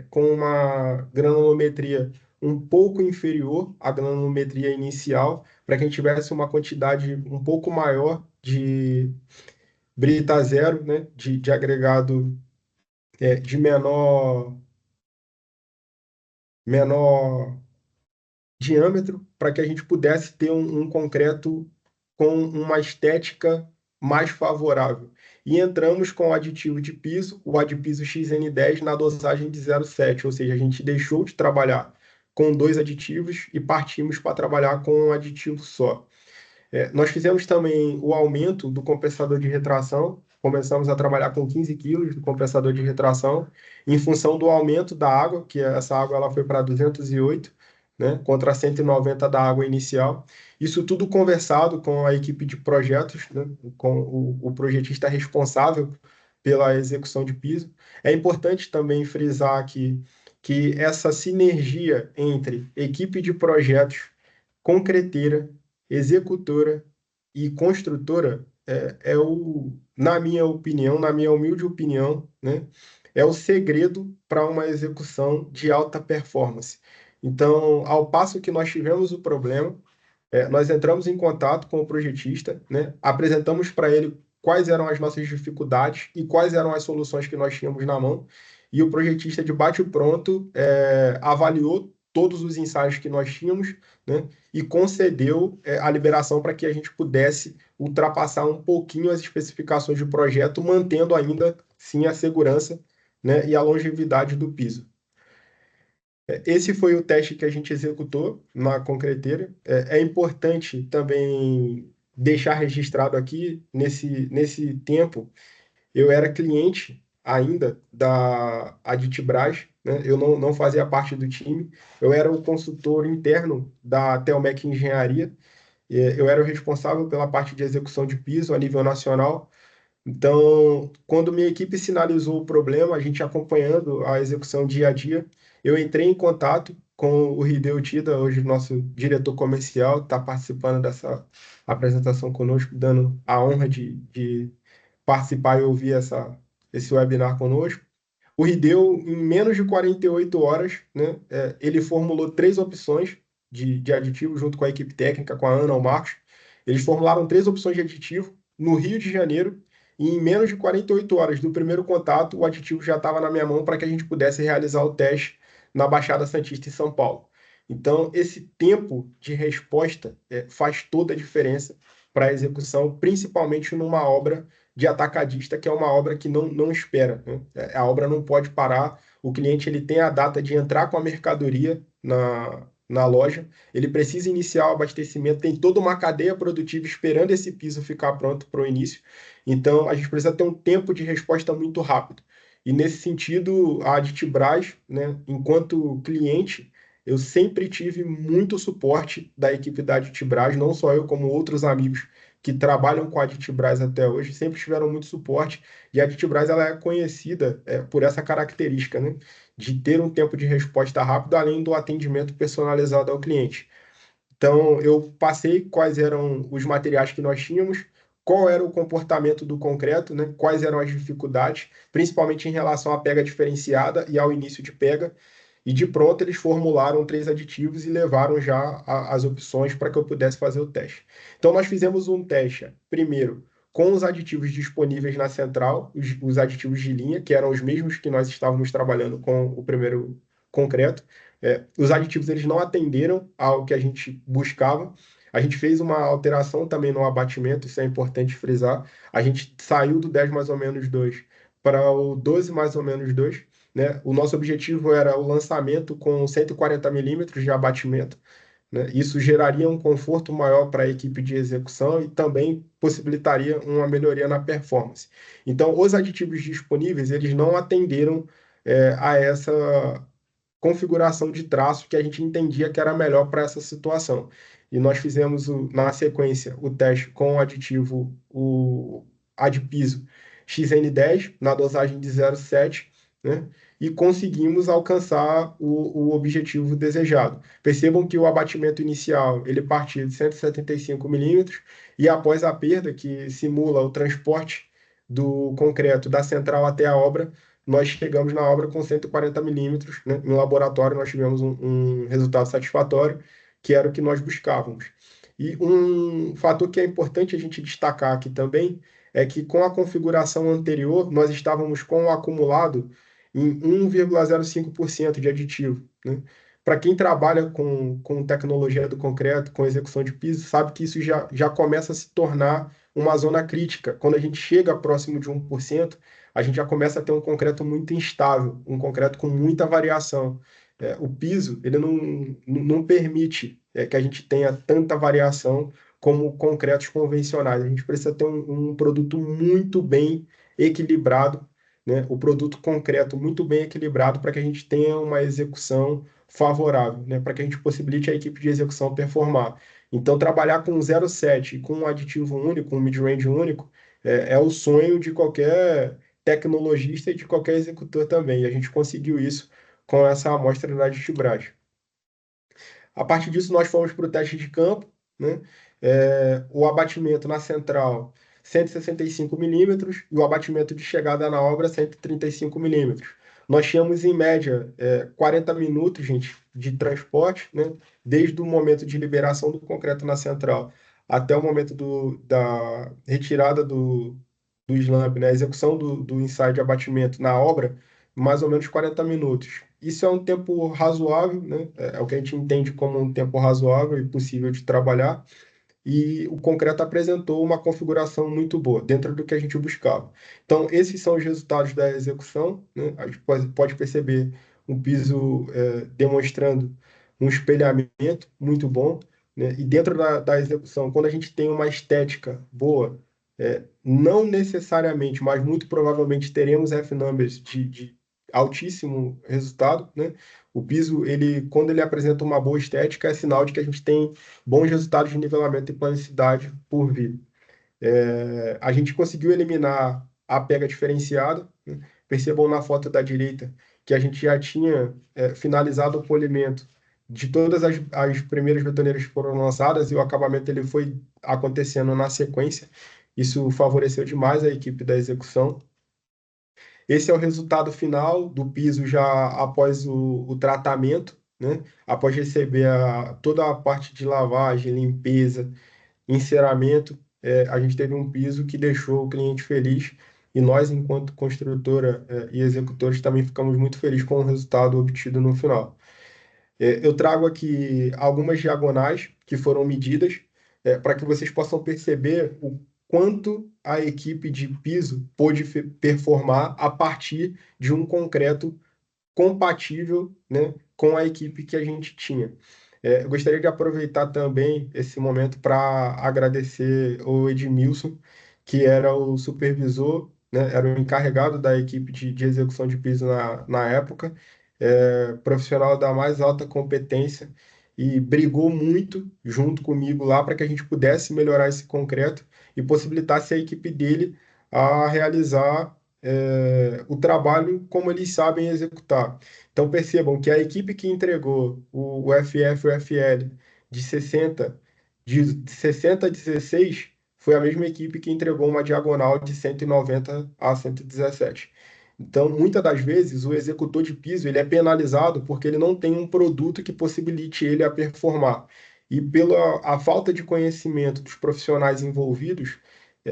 com uma granulometria um pouco inferior à granulometria inicial, para que a gente tivesse uma quantidade um pouco maior de brita zero, né, de, agregado de menor menor diâmetro, para que a gente pudesse ter um concreto com uma estética mais favorável. E entramos com o aditivo de piso, o adpiso XN10 na dosagem de 0,7, ou seja, a gente deixou de trabalhar com dois aditivos e partimos para trabalhar com um aditivo só. Nós fizemos também o aumento do compensador de retração, começamos a trabalhar com 15 quilos do compensador de retração, em função do aumento da água, que essa água ela foi para 208, né, contra 190 da água inicial. Isso tudo conversado com a equipe de projetos, né, com o projetista responsável pela execução de piso. É importante também frisar aqui que essa sinergia entre equipe de projetos, concreteira, executora e construtora na minha opinião, na minha humilde opinião, né, é o segredo para uma execução de alta performance. Então, ao passo que nós tivemos o problema, nós entramos em contato com o projetista, né, apresentamos para ele quais eram as nossas dificuldades e quais eram as soluções que nós tínhamos na mão, e o projetista de bate-pronto avaliou todos os ensaios que nós tínhamos, né, e concedeu a liberação para que a gente pudesse ultrapassar um pouquinho as especificações de projeto, mantendo ainda, sim, a segurança, né, e a longevidade do piso. Esse foi o teste que a gente executou na concreteira. É importante também deixar registrado aqui, nesse tempo, eu era cliente ainda da Aditibras, né? Eu não fazia parte do time, eu era o consultor interno da Telmec Engenharia, eu era o responsável pela parte de execução de piso a nível nacional. Então, quando minha equipe sinalizou o problema, a gente acompanhando a execução dia a dia, eu entrei em contato com o Hideo Tida, hoje nosso diretor comercial, está participando dessa apresentação conosco, dando a honra de participar e ouvir esse webinar conosco. O Hideo, em menos de 48 horas, né, ele formulou 3 opções de aditivo junto com a equipe técnica, com a Ana, o Marcos. Eles formularam 3 opções de aditivo no Rio de Janeiro, e em menos de 48 horas do primeiro contato, o aditivo já estava na minha mão para que a gente pudesse realizar o teste na Baixada Santista, em São Paulo. Então, esse tempo de resposta faz toda a diferença para a execução, principalmente numa obra de atacadista, que é uma obra que não espera, né? A obra não pode parar, o cliente ele tem a data de entrar com a mercadoria na loja, ele precisa iniciar o abastecimento, tem toda uma cadeia produtiva esperando esse piso ficar pronto para o início, então a gente precisa ter um tempo de resposta muito rápido. E nesse sentido, a Aditibras, né, enquanto cliente, eu sempre tive muito suporte da equipe da Aditibras, não só eu, como outros amigos que trabalham com a Aditibras até hoje, sempre tiveram muito suporte, e a Aditibras ela é conhecida por essa característica, né, de ter um tempo de resposta rápido, além do atendimento personalizado ao cliente. Então, eu passei quais eram os materiais que nós tínhamos, qual era o comportamento do concreto, né, quais eram as dificuldades, principalmente em relação à pega diferenciada e ao início de pega, e de pronto eles formularam 3 aditivos e levaram já as opções para que eu pudesse fazer o teste. Então nós fizemos um teste, primeiro, com os aditivos disponíveis na central, os aditivos de linha, que eram os mesmos que nós estávamos trabalhando com o primeiro concreto. Os aditivos eles não atenderam ao que a gente buscava. A gente fez uma alteração também no abatimento, isso é importante frisar. A gente saiu do 10 mais ou menos 2 para o 12 mais ou menos 2, né? O nosso objetivo era o lançamento com 140 milímetros de abatimento, né? Isso geraria um conforto maior para a equipe de execução e também possibilitaria uma melhoria na performance. Então, os aditivos disponíveis, eles não atenderam a essa configuração de traço que a gente entendia que era melhor para essa situação. E nós fizemos, na sequência, o teste com o aditivo, o adpiso XN10, na dosagem de 0,7, né? E conseguimos alcançar o objetivo desejado. Percebam que o abatimento inicial ele partia de 175 milímetros e após a perda, que simula o transporte do concreto da central até a obra, nós chegamos na obra com 140 milímetros, né? No laboratório nós tivemos um resultado satisfatório, que era o que nós buscávamos. E um fator que é importante a gente destacar aqui também é que com a configuração anterior, nós estávamos com o acumulado em 1,05% de aditivo, né? para quem trabalha com tecnologia do concreto, com execução de piso, sabe que isso já começa a se tornar uma zona crítica. Quando a gente chega próximo de 1%, a gente já começa a ter um concreto muito instável, um concreto com muita variação. O piso, ele não permite que a gente tenha tanta variação como concretos convencionais. A gente precisa ter um produto muito bem equilibrado, né? O produto concreto muito bem equilibrado para que a gente tenha uma execução favorável, né? Para que a gente possibilite a equipe de execução performar. Então, trabalhar com 0,7 e com um aditivo único, um mid-range único, é o sonho de qualquer tecnologista e de qualquer executor também. E a gente conseguiu isso com essa amostra da aditibragem. A partir disso, nós fomos para o teste de campo, né? O abatimento na central, 165 milímetros, e o abatimento de chegada na obra, 135 milímetros. Nós tínhamos, em média, 40 minutos, gente, de transporte, né? Desde o momento de liberação do concreto na central até o momento da retirada do slump, né? A execução do ensaio de abatimento na obra, mais ou menos 40 minutos. Isso é um tempo razoável, né? É o que a gente entende como um tempo razoável e possível de trabalhar, e o concreto apresentou uma configuração muito boa, dentro do que a gente buscava. Então, esses são os resultados da execução, né? A gente pode perceber um piso demonstrando um espelhamento muito bom, né? E dentro da execução, quando a gente tem uma estética boa, não necessariamente, mas muito provavelmente teremos F-numbers de altíssimo resultado, né? O piso, quando ele apresenta uma boa estética, é sinal de que a gente tem bons resultados de nivelamento e planicidade por vir. A gente conseguiu eliminar a pega diferenciada, né? Percebam na foto da direita que a gente já tinha finalizado o polimento de todas as primeiras betoneiras que foram lançadas, e o acabamento ele foi acontecendo na sequência. Isso favoreceu demais a equipe da execução. Esse é o resultado final do piso já após o tratamento, né? Após receber toda a parte de lavagem, limpeza, enceramento, a gente teve um piso que deixou o cliente feliz, e nós, enquanto construtora, e executores, também ficamos muito felizes com o resultado obtido no final. Eu trago aqui algumas diagonais que foram medidas, para que vocês possam perceber o quanto a equipe de piso pôde performar a partir de um concreto compatível, né, com a equipe que a gente tinha. Eu gostaria de aproveitar também esse momento para agradecer o Edmilson, que era o supervisor, né, era o encarregado da equipe de execução de piso na época, profissional da mais alta competência, e brigou muito junto comigo lá para que a gente pudesse melhorar esse concreto e possibilitasse a equipe dele a realizar o trabalho como eles sabem executar. Então percebam que a equipe que entregou o FF e o FL de 60, de 60 a 16 foi a mesma equipe que entregou uma diagonal de 190 a 117. Então, muitas das vezes, o executor de piso ele é penalizado porque ele não tem um produto que possibilite ele a performar. E pela a falta de conhecimento dos profissionais envolvidos,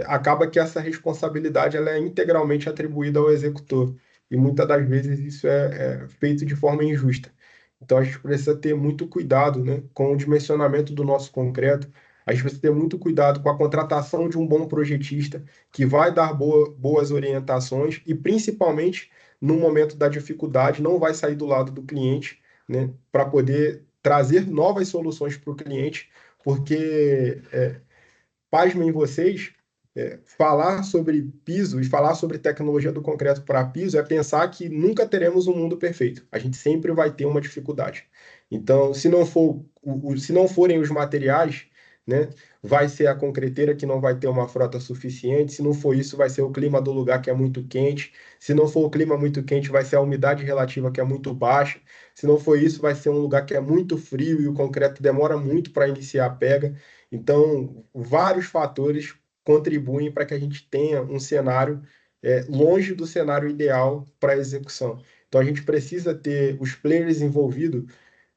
acaba que essa responsabilidade ela é integralmente atribuída ao executor. E muitas das vezes isso é feito de forma injusta. Então, a gente precisa ter muito cuidado, né, com o dimensionamento do nosso concreto. A gente precisa ter muito cuidado com a contratação de um bom projetista que vai dar boas orientações e, principalmente, no momento da dificuldade, não vai sair do lado do cliente, né, para poder trazer novas soluções para o cliente, porque, pasmem vocês, falar sobre piso e falar sobre tecnologia do concreto para piso é pensar que nunca teremos um mundo perfeito. A gente sempre vai ter uma dificuldade. Então, se não forem os materiais, né, vai ser a concreteira que não vai ter uma frota suficiente. Se não for isso, vai ser o clima do lugar que é muito quente. Se não for o clima muito quente, vai ser a umidade relativa que é muito baixa. Se não for isso, vai ser um lugar que é muito frio e o concreto demora muito para iniciar a pega. Então, vários fatores contribuem para que a gente tenha um cenário longe do cenário ideal para a execução. Então, a gente precisa ter os players envolvidos,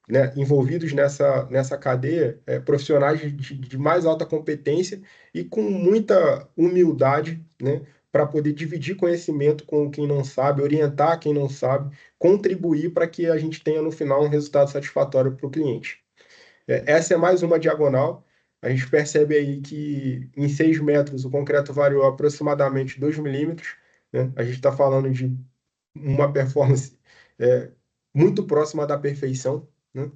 né, envolvidos nessa cadeia, profissionais de mais alta competência e com muita humildade, né, para poder dividir conhecimento com quem não sabe, orientar quem não sabe, contribuir para que a gente tenha no final um resultado satisfatório para o cliente. Essa é mais uma diagonal. A gente percebe aí que em 6 metros o concreto variou aproximadamente 2 milímetros, né? A gente está falando de uma performance muito próxima da perfeição, né?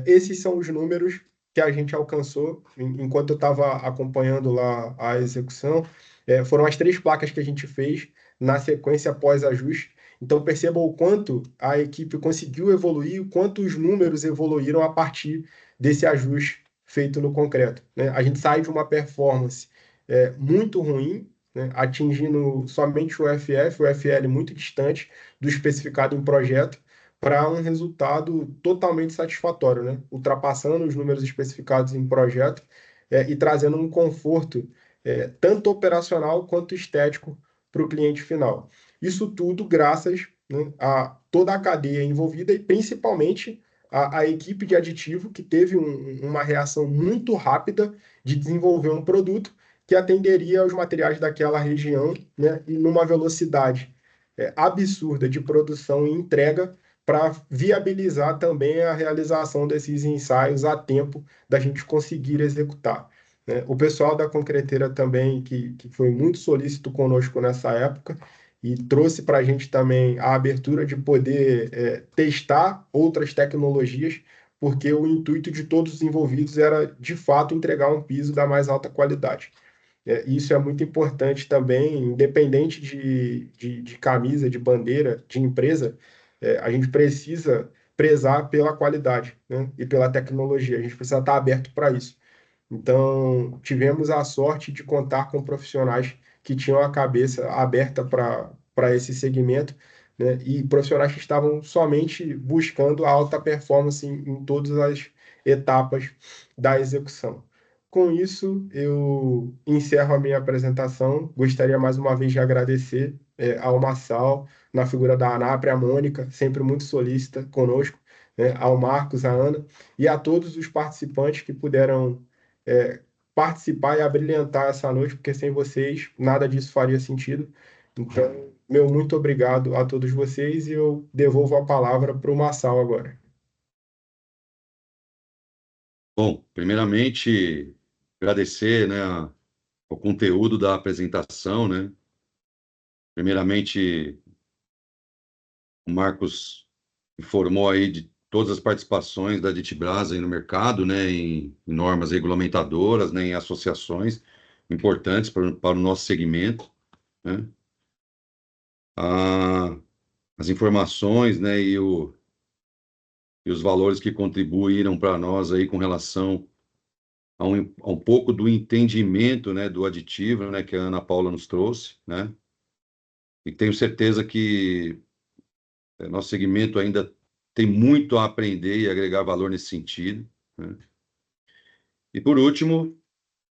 Esses são os números que a gente alcançou enquanto eu estava acompanhando lá a execução. Foram as 3 placas que a gente fez na sequência pós-ajuste. Então, percebam o quanto a equipe conseguiu evoluir, o quanto os números evoluíram a partir desse ajuste feito no concreto, né? A gente sai de uma performance muito ruim, né, atingindo somente o FF, o FL muito distante do especificado em projeto, para um resultado totalmente satisfatório, né? Ultrapassando os números especificados em projeto e trazendo um conforto tanto operacional quanto estético para o cliente final. Isso tudo graças, né, a toda a cadeia envolvida e principalmente a equipe de aditivo, que teve uma reação muito rápida de desenvolver um produto que atenderia aos materiais daquela região, né, e numa velocidade absurda de produção e entrega para viabilizar também a realização desses ensaios a tempo da gente conseguir executar, né? O pessoal da concreteira também, que foi muito solícito conosco nessa época, e trouxe para a gente também a abertura de poder testar outras tecnologias, porque o intuito de todos os envolvidos era, de fato, entregar um piso da mais alta qualidade. Isso é muito importante também, independente de camisa, de bandeira, de empresa, a gente precisa prezar pela qualidade, né, e pela tecnologia. A gente precisa estar aberto para isso. Então, tivemos a sorte de contar com profissionais que tinham a cabeça aberta para esse segmento, né, e profissionais que estavam somente buscando a alta performance em todas as etapas da execução. Com isso, eu encerro a minha apresentação. Gostaria mais uma vez de agradecer ao Massal, na figura da ANAPRE, a Mônica, sempre muito solícita conosco, né, ao Marcos, a Ana, e a todos os participantes que puderam participar e abrilhantar essa noite, porque sem vocês nada disso faria sentido. Então, meu muito obrigado a todos vocês e eu devolvo a palavra para o Massal agora. Bom, primeiramente, agradecer, né, o conteúdo da apresentação, né? Primeiramente, o Marcos informou aí de todas as participações da Ditibras aí no mercado, né, em normas regulamentadoras, né, em associações importantes para o nosso segmento, né? As informações, né, e os valores que contribuíram para nós aí com relação a um pouco do entendimento, né, do aditivo, né, que a Ana Paula nos trouxe, né? E tenho certeza que nosso segmento ainda tem muito a aprender e agregar valor nesse sentido, né? E por último,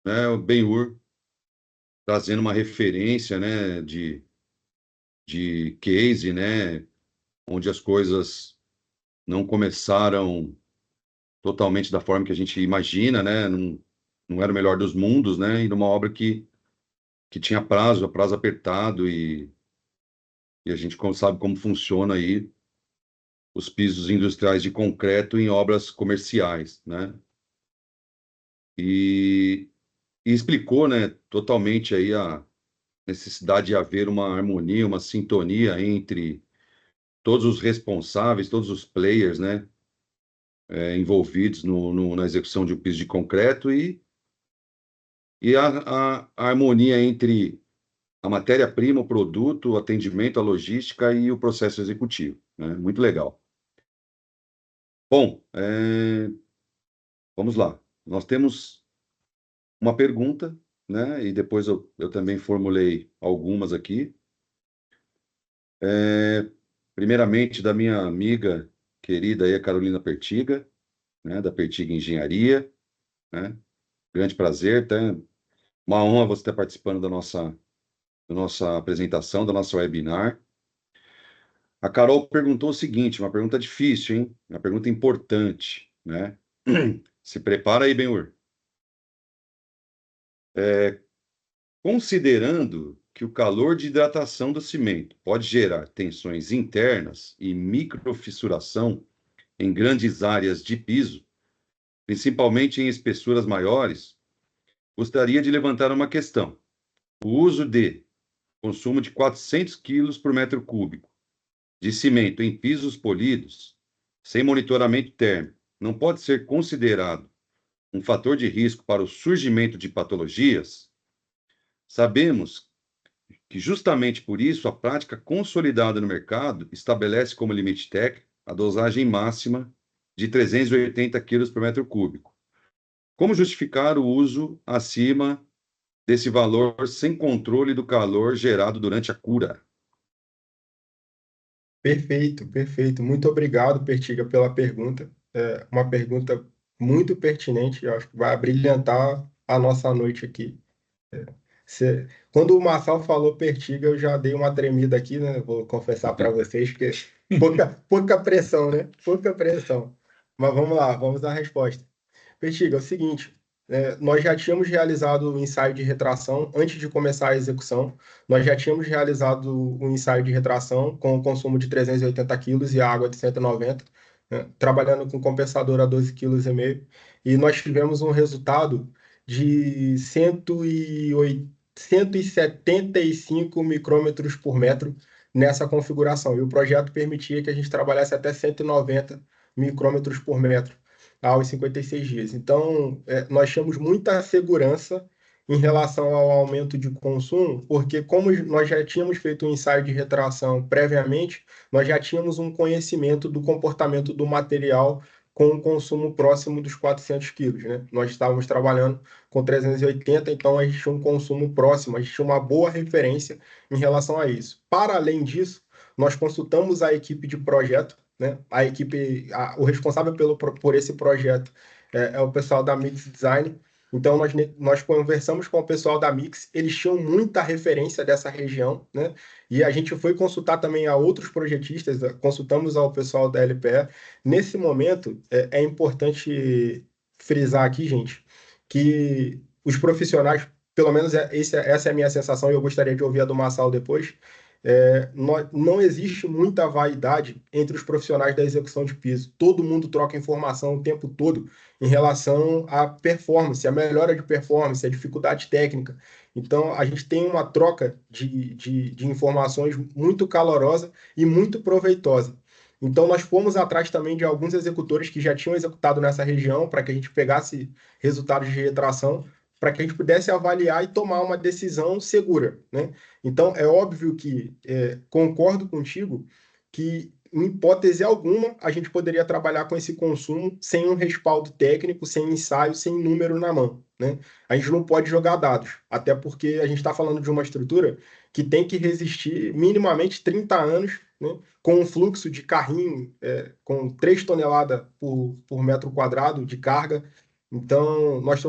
né, o Ben-Hur trazendo uma referência, né, de case, né, onde as coisas não começaram totalmente da forma que a gente imagina, né, não era o melhor dos mundos, né, e numa obra que tinha prazo apertado e a gente sabe como funciona aí os pisos industriais de concreto em obras comerciais, né? E, e explicou, né, totalmente aí a necessidade de haver uma harmonia, uma sintonia entre todos os responsáveis, todos os players, né, envolvidos na execução de um piso de concreto e a harmonia entre a matéria-prima, o produto, o atendimento, a logística e o processo executivo, né? Muito legal. Bom, vamos lá. Nós temos uma pergunta, né? E depois eu também formulei algumas aqui. Primeiramente, da minha amiga querida aí, a Carolina Pertiga, né? Da Pertiga Engenharia, né? Grande prazer, tá? Uma honra você estar participando da nossa apresentação, da nossa webinar. A Carol perguntou o seguinte, uma pergunta difícil, hein? Uma pergunta importante, né? Se prepara aí, Ben-Hur. Considerando que o calor de hidratação do cimento pode gerar tensões internas e microfissuração em grandes áreas de piso, principalmente em espessuras maiores, gostaria de levantar uma questão. O uso de consumo de 400 quilos por metro cúbico de cimento em pisos polidos, sem monitoramento térmico, não pode ser considerado um fator de risco para o surgimento de patologias? Sabemos que justamente por isso a prática consolidada no mercado estabelece como limite técnico a dosagem máxima de 380 quilos por metro cúbico. Como justificar o uso acima desse valor sem controle do calor gerado durante a cura? Perfeito, perfeito. Muito obrigado, Pertiga, pela pergunta. É uma pergunta muito pertinente, eu acho que vai abrilhantar a nossa noite aqui. Quando o Marçal falou Pertiga, eu já dei uma tremida aqui, né? Vou confessar para vocês, porque pouca pressão, né? Pouca pressão. Mas vamos lá, vamos à resposta. Pertiga, é o seguinte, nós já tínhamos realizado o ensaio de retração antes de começar a execução. Nós já tínhamos realizado o ensaio de retração com o consumo de 380 quilos e água de 190, né, trabalhando com compensador a 12,5 kg. E nós tivemos um resultado de 175 micrômetros por metro nessa configuração. E o projeto permitia que a gente trabalhasse até 190 micrômetros por metro aos 56 dias. Então, nós temos muita segurança em relação ao aumento de consumo, porque como nós já tínhamos feito um ensaio de retração previamente, nós já tínhamos um conhecimento do comportamento do material com um consumo próximo dos 400 quilos, né? Nós estávamos trabalhando com 380, então a gente tinha um consumo próximo, a gente tinha uma boa referência em relação a isso. Para além disso, nós consultamos a equipe de projeto, né? A equipe, o responsável por esse projeto é o pessoal da Mix Design. Então, nós conversamos com o pessoal da Mix, eles tinham muita referência dessa região, né? E a gente foi consultar também a outros projetistas, consultamos ao pessoal da LPE. Nesse momento, é importante frisar aqui, gente, que os profissionais, pelo menos essa é a minha sensação, e eu gostaria de ouvir a do Marçal depois, não existe muita vaidade entre os profissionais da execução de piso. Todo mundo troca informação o tempo todo em relação à performance, a melhora de performance, a dificuldade técnica. Então, a gente tem uma troca de informações muito calorosa e muito proveitosa. Então, nós fomos atrás também de alguns executores que já tinham executado nessa região para que a gente pegasse resultados de retração, para que a gente pudesse avaliar e tomar uma decisão segura, né? Então, é óbvio que concordo contigo que, em hipótese alguma, a gente poderia trabalhar com esse consumo sem um respaldo técnico, sem ensaio, sem número na mão, né? A gente não pode jogar dados, até porque a gente está falando de uma estrutura que tem que resistir minimamente 30 anos, né, com um fluxo de carrinho com 3 toneladas por metro quadrado de carga. Então, nós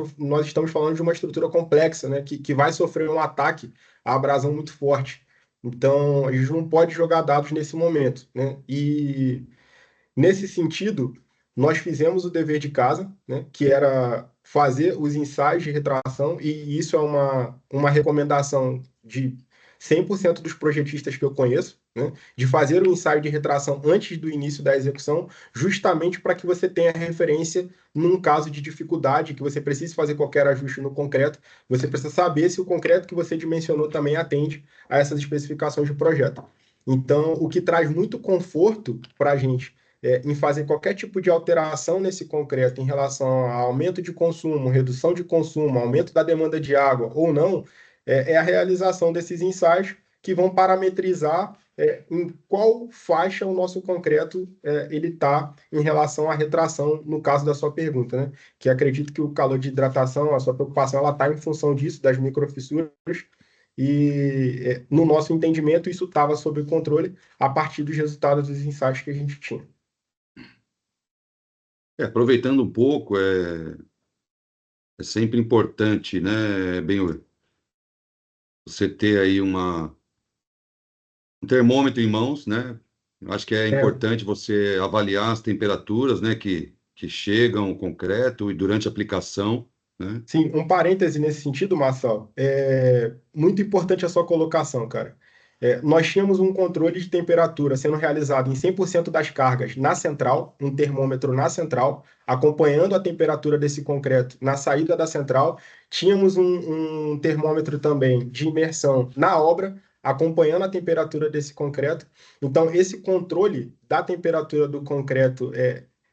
estamos falando de uma estrutura complexa, né, que vai sofrer um ataque à abrasão muito forte. Então, a gente não pode jogar dados nesse momento, né? E, nesse sentido, nós fizemos o dever de casa, né, que era fazer os ensaios de retração, e isso é uma recomendação de 100% dos projetistas que eu conheço, né, de fazer o ensaio de retração antes do início da execução, justamente para que você tenha referência num caso de dificuldade, que você precise fazer qualquer ajuste no concreto, você precisa saber se o concreto que você dimensionou também atende a essas especificações de projeto. Então, o que traz muito conforto para a gente em fazer qualquer tipo de alteração nesse concreto em relação a aumento de consumo, redução de consumo, aumento da demanda de água ou não, é a realização desses ensaios que vão parametrizar em qual faixa o nosso concreto ele está em relação à retração, no caso da sua pergunta, né? Que acredito que o calor de hidratação, a sua preocupação, ela está em função disso, das microfissuras, e no nosso entendimento isso estava sob controle a partir dos resultados dos ensaios que a gente tinha. Aproveitando um pouco, é sempre importante, né, Benhur, você ter aí um termômetro em mãos, né? Eu acho que é importante você avaliar as temperaturas, né, que chegam ao concreto e durante a aplicação, né? Sim, um parêntese nesse sentido, Marcelo. É muito importante a sua colocação, cara. Nós tínhamos um controle de temperatura sendo realizado em 100% das cargas na central, um termômetro na central, acompanhando a temperatura desse concreto na saída da central. Tínhamos um termômetro também de imersão na obra, acompanhando a temperatura desse concreto. Então, esse controle da temperatura do concreto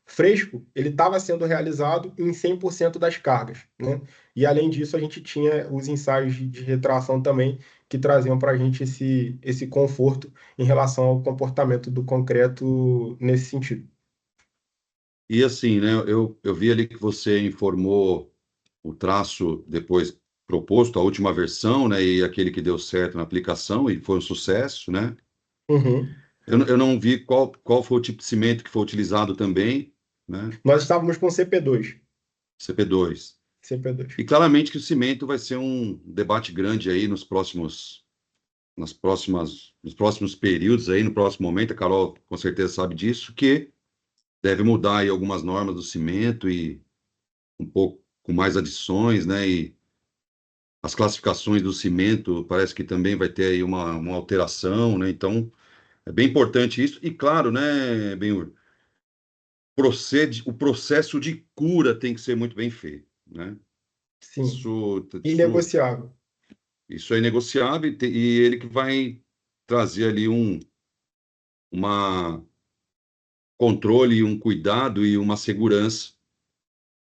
fresco, ele estava sendo realizado em 100% das cargas, né? E além disso, a gente tinha os ensaios de retração também, que traziam para a gente esse conforto em relação ao comportamento do concreto nesse sentido. E assim, né, eu vi ali que você informou o traço depois proposto, a última versão, né, e aquele que deu certo na aplicação e foi um sucesso, né? Uhum. Eu não vi qual foi o tipo de cimento que foi utilizado também, né? Nós estávamos com CP2. CP2. CP2. E claramente que o cimento vai ser um debate grande aí nos próximos períodos aí, no próximo momento, a Carol com certeza sabe disso, que deve mudar aí algumas normas do cimento e um pouco com mais adições, né? E as classificações do cimento parece que também vai ter aí uma alteração, né? Então, é bem importante isso. E claro, né, Benhur, o processo de cura tem que ser muito bem feito, né? Sim. Isso, isso, Inegociável. isso é negociável e ele que vai trazer ali uma controle, um cuidado e uma segurança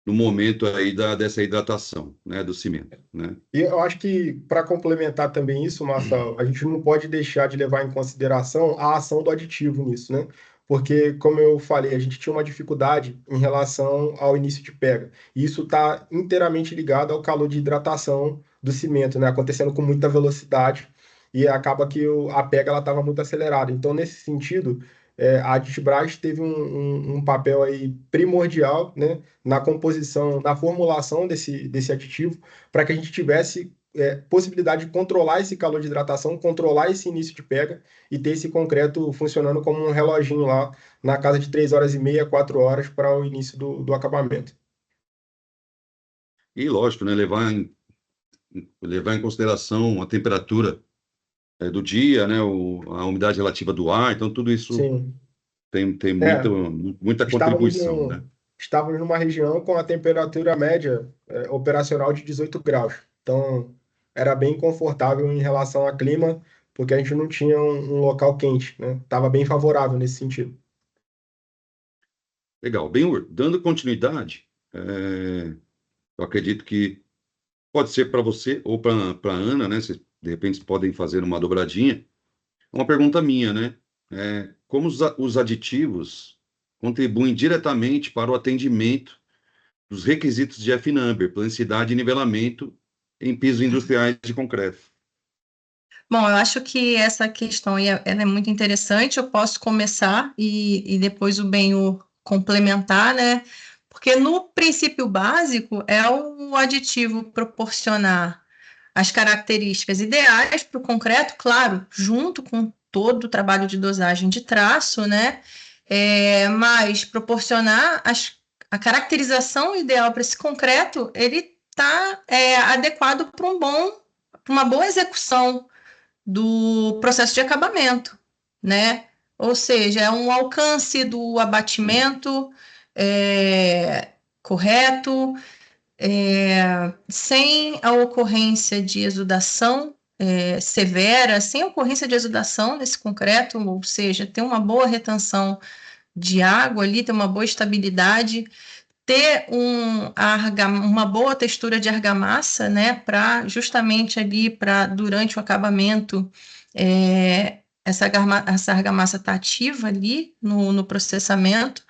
no momento aí dessa hidratação, né, do cimento, né? E eu acho que, para complementar também isso, Marcelo, a gente não pode deixar de levar em consideração a ação do aditivo nisso, né? Porque, como eu falei, a gente tinha uma dificuldade em relação ao início de pega. E isso está inteiramente ligado ao calor de hidratação do cimento, né? Acontecendo com muita velocidade e acaba que a pega ela estava muito acelerada. Então, nesse sentido, a Aditbras teve um papel aí primordial, né? Na composição, na formulação desse aditivo para que a gente tivesse possibilidade de controlar esse calor de hidratação, controlar esse início de pega e ter esse concreto funcionando como um reloginho lá na casa de 3 horas e meia, 4 horas para o início do acabamento. E lógico, né, levar em consideração a temperatura do dia, né, a umidade relativa do ar, então tudo isso Sim. tem É, muita estávamos, contribuição, né? no, estávamos numa região com a temperatura média operacional de 18 graus. Então, era bem confortável em relação ao clima, porque a gente não tinha um local quente, né? Estava bem favorável nesse sentido. Legal. Bem, dando continuidade, eu acredito que pode ser para você ou para Ana, né? Vocês, de repente, podem fazer uma dobradinha. Uma pergunta minha, né? Como os aditivos contribuem diretamente para o atendimento dos requisitos de F-Number, planicidade e nivelamento em pisos industriais de concreto? Bom, eu acho que essa questão ela é muito interessante. Eu posso começar e depois o Benhur complementar, né? Porque no princípio básico é o aditivo proporcionar as características ideais para o concreto, claro, junto com todo o trabalho de dosagem de traço, né? Mas proporcionar a caracterização ideal para esse concreto, ele está adequado para uma boa execução do processo de acabamento, né? Ou seja, é um alcance do abatimento correto, sem a ocorrência de exudação severa, sem a ocorrência de exudação nesse concreto, ou seja, ter uma boa retenção de água ali, ter uma boa estabilidade, ter uma boa textura de argamassa, né, para justamente ali, para durante o acabamento, essa argamassa está ativa ali no processamento,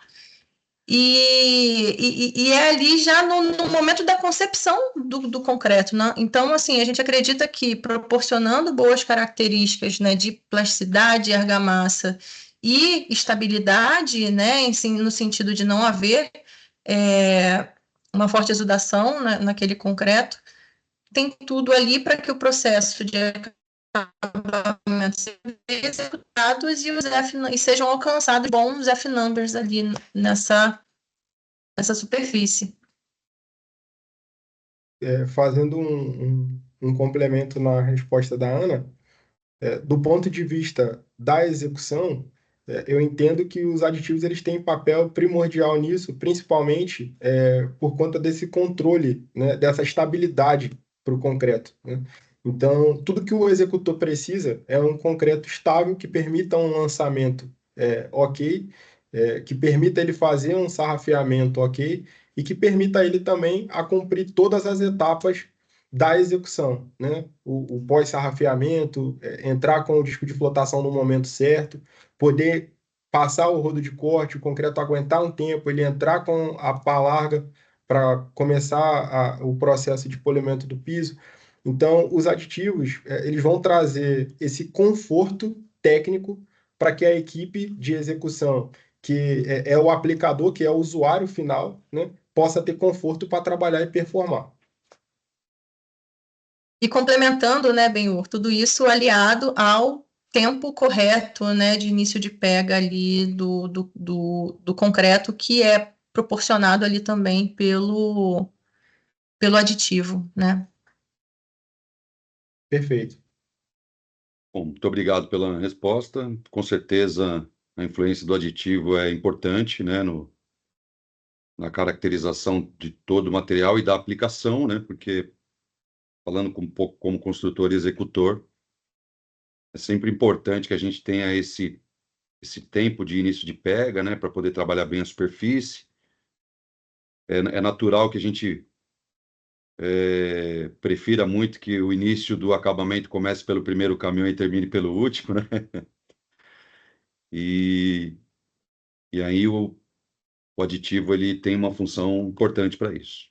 e é ali já no momento da concepção do concreto, né? Então, assim, a gente acredita que proporcionando boas características, né, de plasticidade, argamassa e estabilidade, né, no sentido de não haver uma forte exudação naquele concreto, tem tudo ali para que o processo de acabamento seja executado e sejam alcançados bons F-numbers ali nessa superfície. fazendo um complemento na resposta da Ana, do ponto de vista da execução, eu entendo que os aditivos eles têm papel primordial nisso, principalmente por conta desse controle, né, dessa estabilidade para o concreto, né? Então, tudo que o executor precisa é um concreto estável que permita um lançamento ok, que permita ele fazer um sarrafeamento ok, e que permita ele também a cumprir todas as etapas da execução, né? O pós-sarrafeamento, entrar com o disco de flotação no momento certo, poder passar o rodo de corte, o concreto aguentar um tempo, ele entrar com a pá larga para começar o processo de polimento do piso. Então, os aditivos, eles vão trazer esse conforto técnico para que a equipe de execução, que é o aplicador, que é o usuário final, né, possa ter conforto para trabalhar e performar. E complementando, né, Benhur, tudo isso aliado ao tempo correto, né, de início de pega ali do concreto, que é proporcionado ali também pelo aditivo, né? Perfeito. Bom, muito obrigado pela resposta. Com certeza, a influência do aditivo é importante, né, na caracterização de todo o material e da aplicação, né, porque, falando um pouco como construtor e executor, é sempre importante que a gente tenha esse tempo de início de pega, né, para poder trabalhar bem a superfície. É natural que a gente prefira muito que o início do acabamento comece pelo primeiro caminhão e termine pelo último, né? E, e aí o aditivo ele tem uma função importante para isso.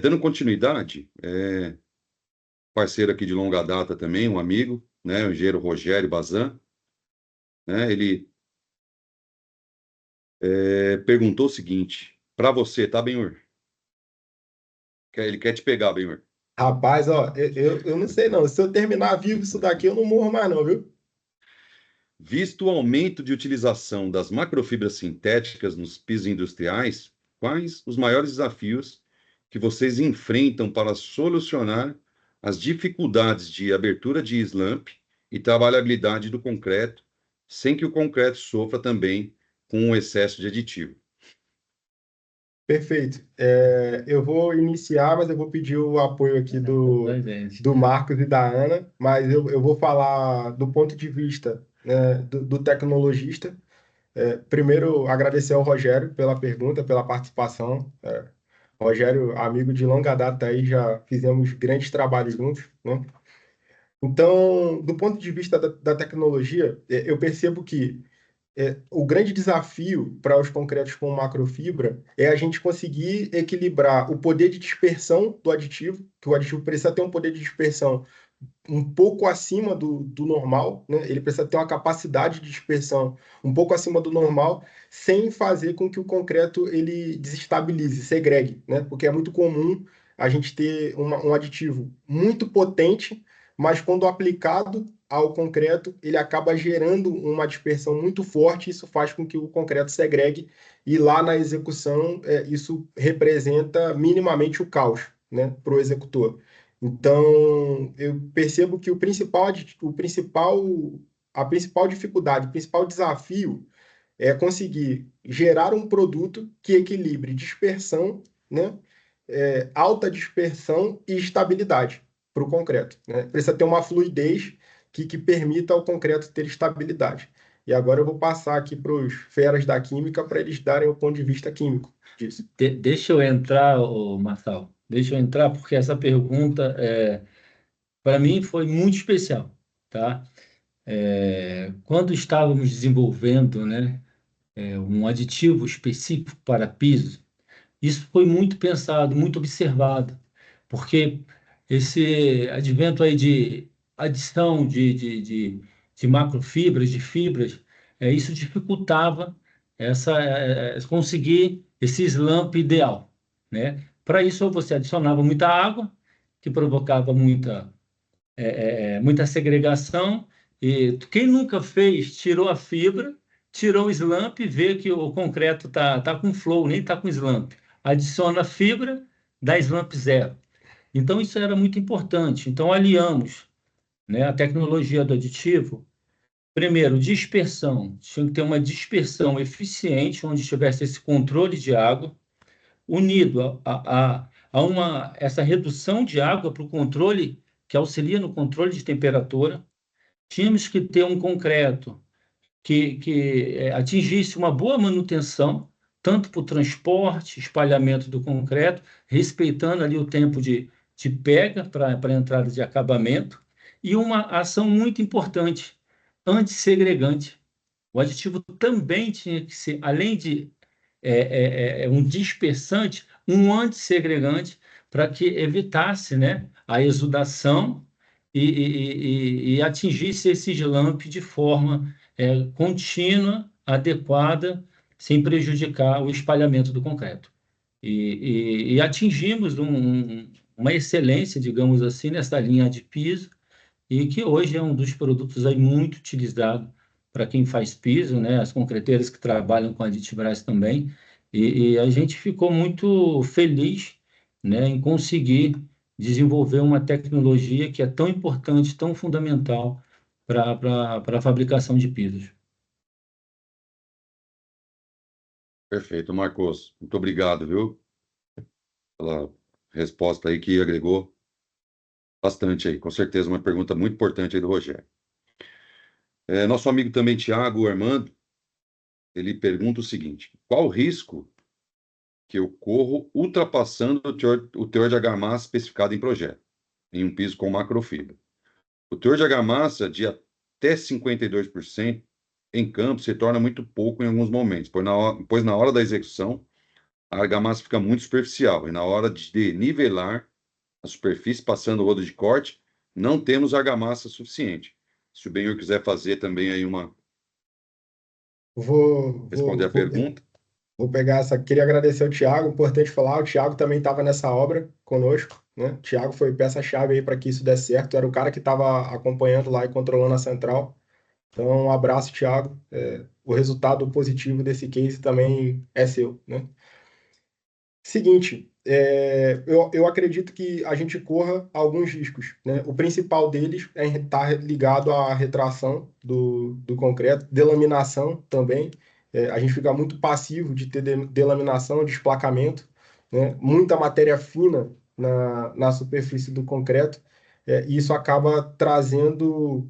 Dando continuidade, parceiro aqui de longa data também, um amigo, né, o engenheiro Rogério Bazan, né, ele perguntou o seguinte, para você, tá, Benhur? Ele quer te pegar, Benhur. Rapaz, ó, eu não sei não. Se eu terminar vivo isso daqui, eu não morro mais não, viu? Visto o aumento de utilização das macrofibras sintéticas nos pisos industriais, quais os maiores desafios que vocês enfrentam para solucionar as dificuldades de abertura de slump e trabalhabilidade do concreto, sem que o concreto sofra também com o excesso de aditivo? Perfeito. Eu vou iniciar, mas eu vou pedir o apoio aqui do Marcos e da Ana, mas eu vou falar do ponto de vista, né, do tecnologista. Primeiro, agradecer ao Rogério pela pergunta, pela participação. Rogério, amigo de longa data aí, já fizemos grandes trabalhos juntos, né? Então, do ponto de vista da tecnologia, eu percebo que o grande desafio para os concretos com macrofibra é a gente conseguir equilibrar o poder de dispersão do aditivo, que o aditivo precisa ter um poder de dispersão um pouco acima do normal, né? Ele precisa ter uma capacidade de dispersão um pouco acima do normal, sem fazer com que o concreto ele desestabilize, segregue, né? Porque é muito comum a gente ter um aditivo muito potente, mas quando aplicado ao concreto, ele acaba gerando uma dispersão muito forte, isso faz com que o concreto segregue, e lá na execução, isso representa minimamente o caos, né, para o executor. Então, eu percebo que a principal dificuldade, o principal desafio é conseguir gerar um produto que equilibre dispersão, né, alta dispersão e estabilidade para o concreto, né? Precisa ter uma fluidez que permita ao concreto ter estabilidade. E agora eu vou passar aqui para os feras da química para eles darem o ponto de vista químico disso. Deixa eu entrar, Marçal. Deixa eu entrar, porque essa pergunta, para mim, foi muito especial, tá? Quando estávamos desenvolvendo, né, um aditivo específico para piso, isso foi muito pensado, muito observado, porque esse advento aí de adição de macrofibras, de fibras, isso dificultava conseguir esse slump ideal, né? Para isso, você adicionava muita água, que provocava muita segregação, e quem nunca fez, tirou a fibra, tirou o slump, vê que o concreto tá com flow, nem está com slump. Adiciona a fibra, da Slump Zero. Então, isso era muito importante. Então, aliamos, né, a tecnologia do aditivo. Primeiro, dispersão. Tinha que ter uma dispersão eficiente, onde tivesse esse controle de água, unido essa redução de água para o controle, que auxilia no controle de temperatura. Tínhamos que ter um concreto que atingisse uma boa manutenção, tanto para o transporte, espalhamento do concreto, respeitando ali o tempo de pega para a entrada de acabamento, e uma ação muito importante, antissegregante. O aditivo também tinha que ser, além de um dispersante, um antissegregante, para que evitasse, né, a exudação e atingisse esse slump de forma contínua, adequada, sem prejudicar o espalhamento do concreto. E atingimos uma excelência, digamos assim, nessa linha de piso, e que hoje é um dos produtos aí muito utilizado para quem faz piso, né? As concreteiras que trabalham com Aditibras também, e a gente ficou muito feliz, né, em conseguir desenvolver uma tecnologia que é tão importante, tão fundamental para a fabricação de pisos. Perfeito, Marcos. Muito obrigado, viu? Pela resposta aí que agregou bastante aí. Com certeza, uma pergunta muito importante aí do Rogério. Nosso amigo também, Tiago Armando, ele pergunta o seguinte: qual o risco que eu corro ultrapassando o teor de argamassa especificado em projeto, em um piso com macrofibra? O teor de argamassa de até 52% em campo se torna muito pouco em alguns momentos, pois na hora da execução, a argamassa fica muito superficial, e na hora de nivelar a superfície, passando o rodo de corte, não temos argamassa suficiente. Se o Benhur quiser fazer também aí responder a pergunta. Vou pegar essa. Queria agradecer ao Thiago, importante falar, o Thiago também estava nessa obra conosco, né? O Thiago foi peça-chave aí para que isso desse certo, era o cara que estava acompanhando lá e controlando a central. Então, um abraço, Thiago. O resultado positivo desse case também é seu, né? Seguinte, eu acredito que a gente corra alguns riscos, né? O principal deles é estar ligado à retração do concreto, delaminação também. A gente fica muito passivo de ter delaminação, desplacamento, né? Muita matéria fina na superfície do concreto, e isso acaba trazendo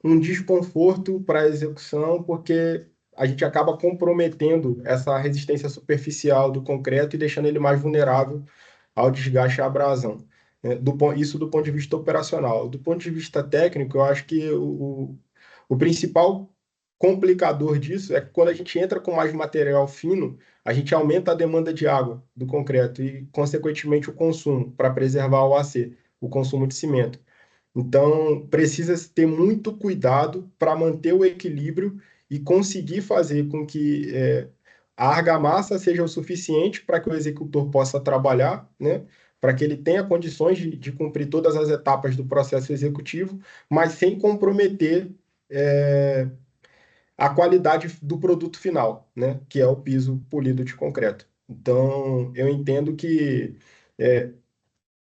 um desconforto para a execução, porque a gente acaba comprometendo essa resistência superficial do concreto e deixando ele mais vulnerável ao desgaste e à abrasão. Isso do ponto de vista operacional. Do ponto de vista técnico, eu acho que o principal complicador disso é que quando a gente entra com mais material fino, a gente aumenta a demanda de água do concreto e, consequentemente, o consumo para preservar o AC, o consumo de cimento. Então, precisa ter muito cuidado para manter o equilíbrio e conseguir fazer com que a argamassa seja o suficiente para que o executor possa trabalhar, né? Para que ele tenha condições de cumprir todas as etapas do processo executivo, mas sem comprometer a qualidade do produto final, né? Que é o piso polido de concreto. Então, eu entendo que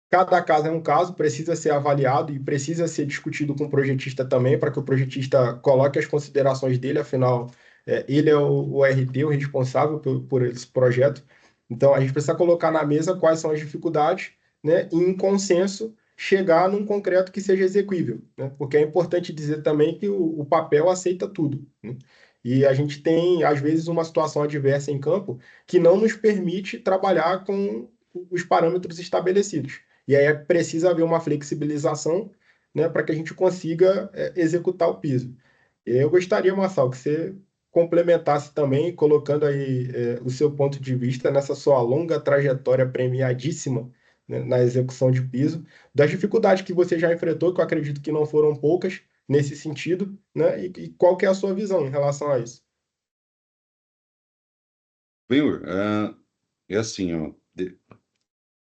cada caso é um caso, precisa ser avaliado e precisa ser discutido com o projetista também, para que o projetista coloque as considerações dele, afinal, ele é o RT, o responsável por esse projeto. Então, a gente precisa colocar na mesa quais são as dificuldades, né, e, em consenso, chegar num concreto que seja exequível, né? Porque é importante dizer também que o papel aceita tudo, né? E a gente tem, às vezes, uma situação adversa em campo que não nos permite trabalhar com os parâmetros estabelecidos. E aí precisa haver uma flexibilização, né, para que a gente consiga executar o piso. Eu gostaria, Marçal, que você complementasse também, colocando aí o seu ponto de vista nessa sua longa trajetória premiadíssima, né, na execução de piso, das dificuldades que você já enfrentou, que eu acredito que não foram poucas nesse sentido, né, e qual que é a sua visão em relação a isso? Benhur, é assim, ó,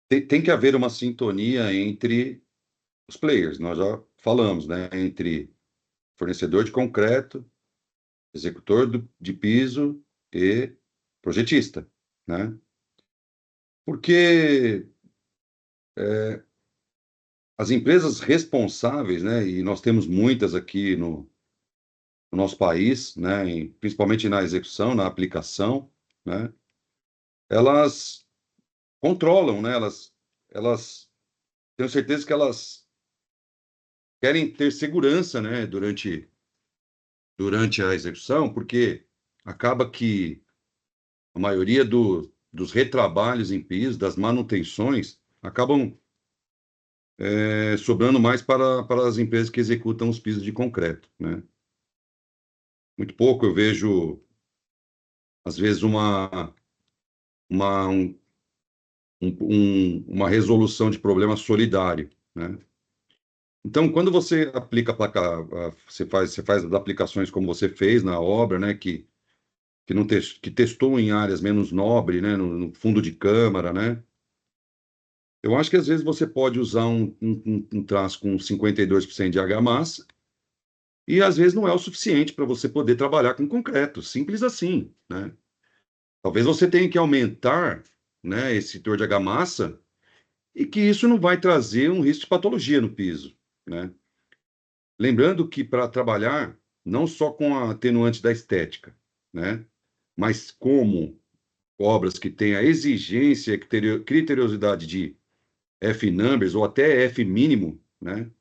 tem que haver uma sintonia entre os players, nós já falamos, né? Entre fornecedor de concreto, executor de piso e projetista, né? Porque as empresas responsáveis, né, e nós temos muitas aqui no nosso país, né, principalmente na execução, na aplicação, né, elas controlam, né, elas tenho certeza que elas querem ter segurança, né, durante a execução, porque acaba que a maioria dos retrabalhos em piso, das manutenções, acabam sobrando mais para as empresas que executam os pisos de concreto, né? Muito pouco eu vejo, às vezes, uma, um- uma resolução de problema solidário, né? Então, quando você aplica a placa, você faz as aplicações como você fez na obra, né, que testou em áreas menos nobres, né, no fundo de câmara, né? Eu acho que às vezes você pode usar um traço com 52% de argamassa e às vezes não é o suficiente para você poder trabalhar com concreto, simples assim, né? Talvez você tenha que aumentar, né, esse teor de argamassa e que isso não vai trazer um risco de patologia no piso, né? Lembrando que para trabalhar não só com a atenuante da estética, né, mas como obras que têm a exigência e criteriosidade de F numbers ou até F mínimo, né?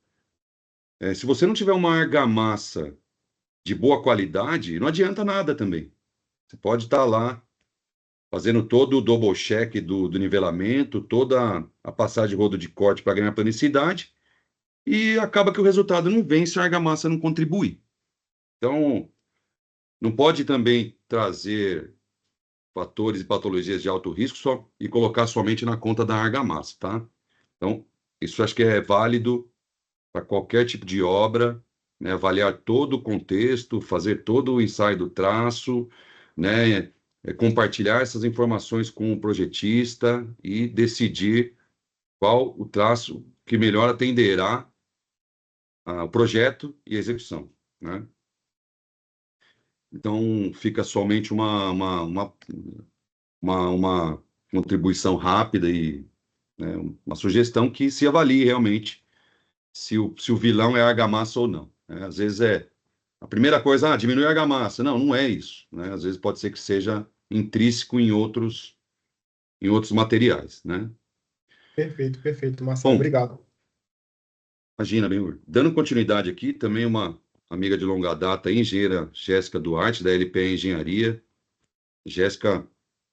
Se você não tiver uma argamassa de boa qualidade, não adianta nada também. Você pode estar lá fazendo todo o double check do nivelamento, toda a passagem de rodo de corte para ganhar planicidade, e acaba que o resultado não vem se a argamassa não contribuir. Então, não pode também trazer fatores e patologias de alto risco e colocar somente na conta da argamassa, tá? Então, isso acho que é válido para qualquer tipo de obra, né? Avaliar todo o contexto, fazer todo o ensaio do traço, né? Compartilhar essas informações com o projetista e decidir qual o traço que melhor atenderá ao projeto e execução, né? Então, fica somente uma contribuição rápida e, né, uma sugestão que se avalie realmente se o vilão é a argamassa ou não, né? Às vezes a primeira coisa, diminui a argamassa. Não, não é isso, né? Às vezes pode ser que seja intrínseco em outros materiais, né? Perfeito, Marcelo. Bom, Obrigado. imagina, bem, dando continuidade aqui, também uma amiga de longa data, engenheira Jéssica Duarte, da LPE Engenharia. Jéssica,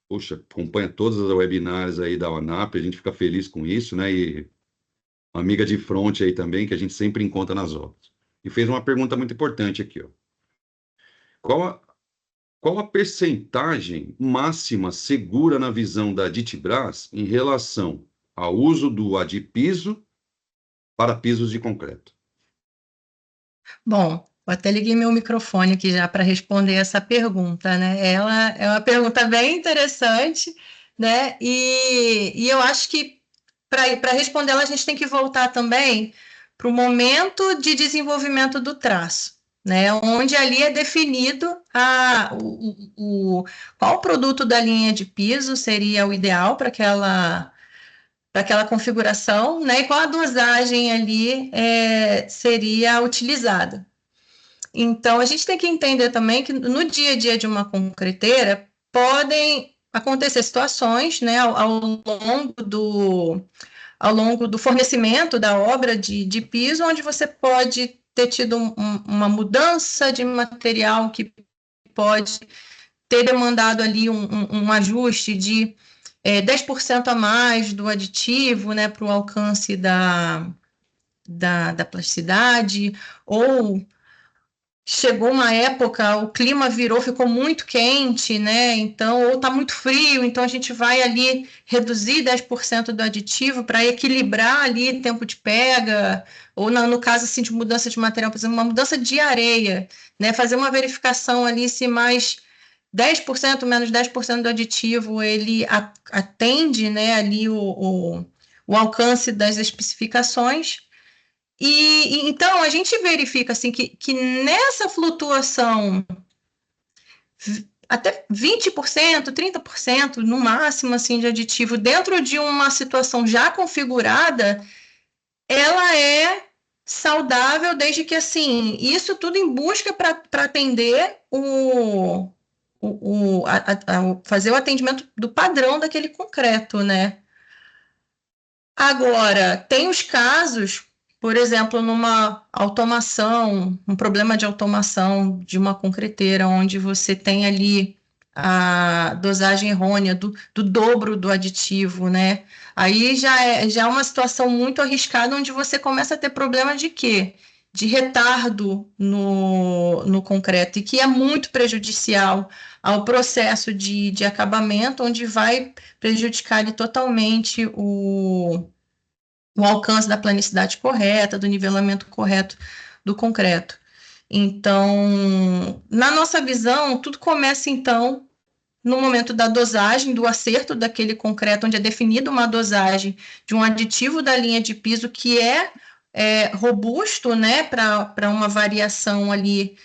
puxa, acompanha todas as webinars aí da UNAP, a gente fica feliz com isso, né? E uma amiga de frente aí também, que a gente sempre encontra nas obras. E fez uma pergunta muito importante aqui, ó. Qual a, qual a percentagem máxima segura na visão da Ditibras em relação ao uso do adipiso para pisos de concreto? Bom, eu até liguei meu microfone aqui já para responder essa pergunta, né? Ela é uma pergunta bem interessante, né? E eu acho que para responder ela, a gente tem que voltar também para o momento de desenvolvimento do traço, né? Onde ali é definido qual produto da linha de piso seria o ideal para aquela configuração, né? E qual a dosagem ali seria utilizada. Então, a gente tem que entender também que no dia a dia de uma concreteira podem acontecer situações, né, ao longo do fornecimento da obra de piso, onde você pode ter tido uma mudança de material que pode ter demandado ali um ajuste de 10% a mais do aditivo, né, para o alcance da plasticidade, ou chegou uma época, o clima virou, ficou muito quente, né? Então, ou está muito frio, então a gente vai ali reduzir 10% do aditivo para equilibrar ali tempo de pega, ou no caso assim, de mudança de material, por exemplo, uma mudança de areia, né? Fazer uma verificação ali se mais 10% menos 10% do aditivo ele atende, né, ali o alcance das especificações. E então a gente verifica assim que nessa flutuação até 20%, 30%, no máximo, assim, de aditivo dentro de uma situação já configurada, ela é saudável desde que, assim, isso tudo em busca para atender fazer o atendimento do padrão daquele concreto, né? Agora, tem os casos, por exemplo, numa automação, um problema de automação de uma concreteira, onde você tem ali a dosagem errônea do dobro do aditivo, né? Aí já é uma situação muito arriscada, onde você começa a ter problema de quê? De retardo no concreto, e que é muito prejudicial ao processo de acabamento, onde vai prejudicar ali totalmente o alcance da planicidade correta, do nivelamento correto do concreto. Então, na nossa visão, tudo começa, então, no momento da dosagem, do acerto daquele concreto, onde é definida uma dosagem de um aditivo da linha de piso que é robusto, né, para uma variação ali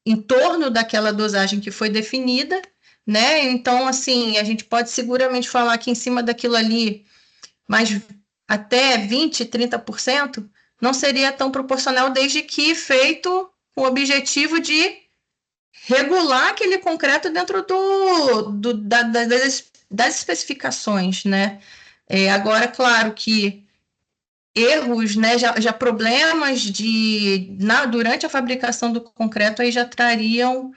em torno daquela dosagem que foi definida, né? Então, assim, a gente pode seguramente falar que em cima daquilo ali, mas até 20%, 30%, não seria tão proporcional, desde que feito com o objetivo de regular aquele concreto dentro das especificações, né? Agora, claro que erros, né, já problemas durante a fabricação do concreto aí já trariam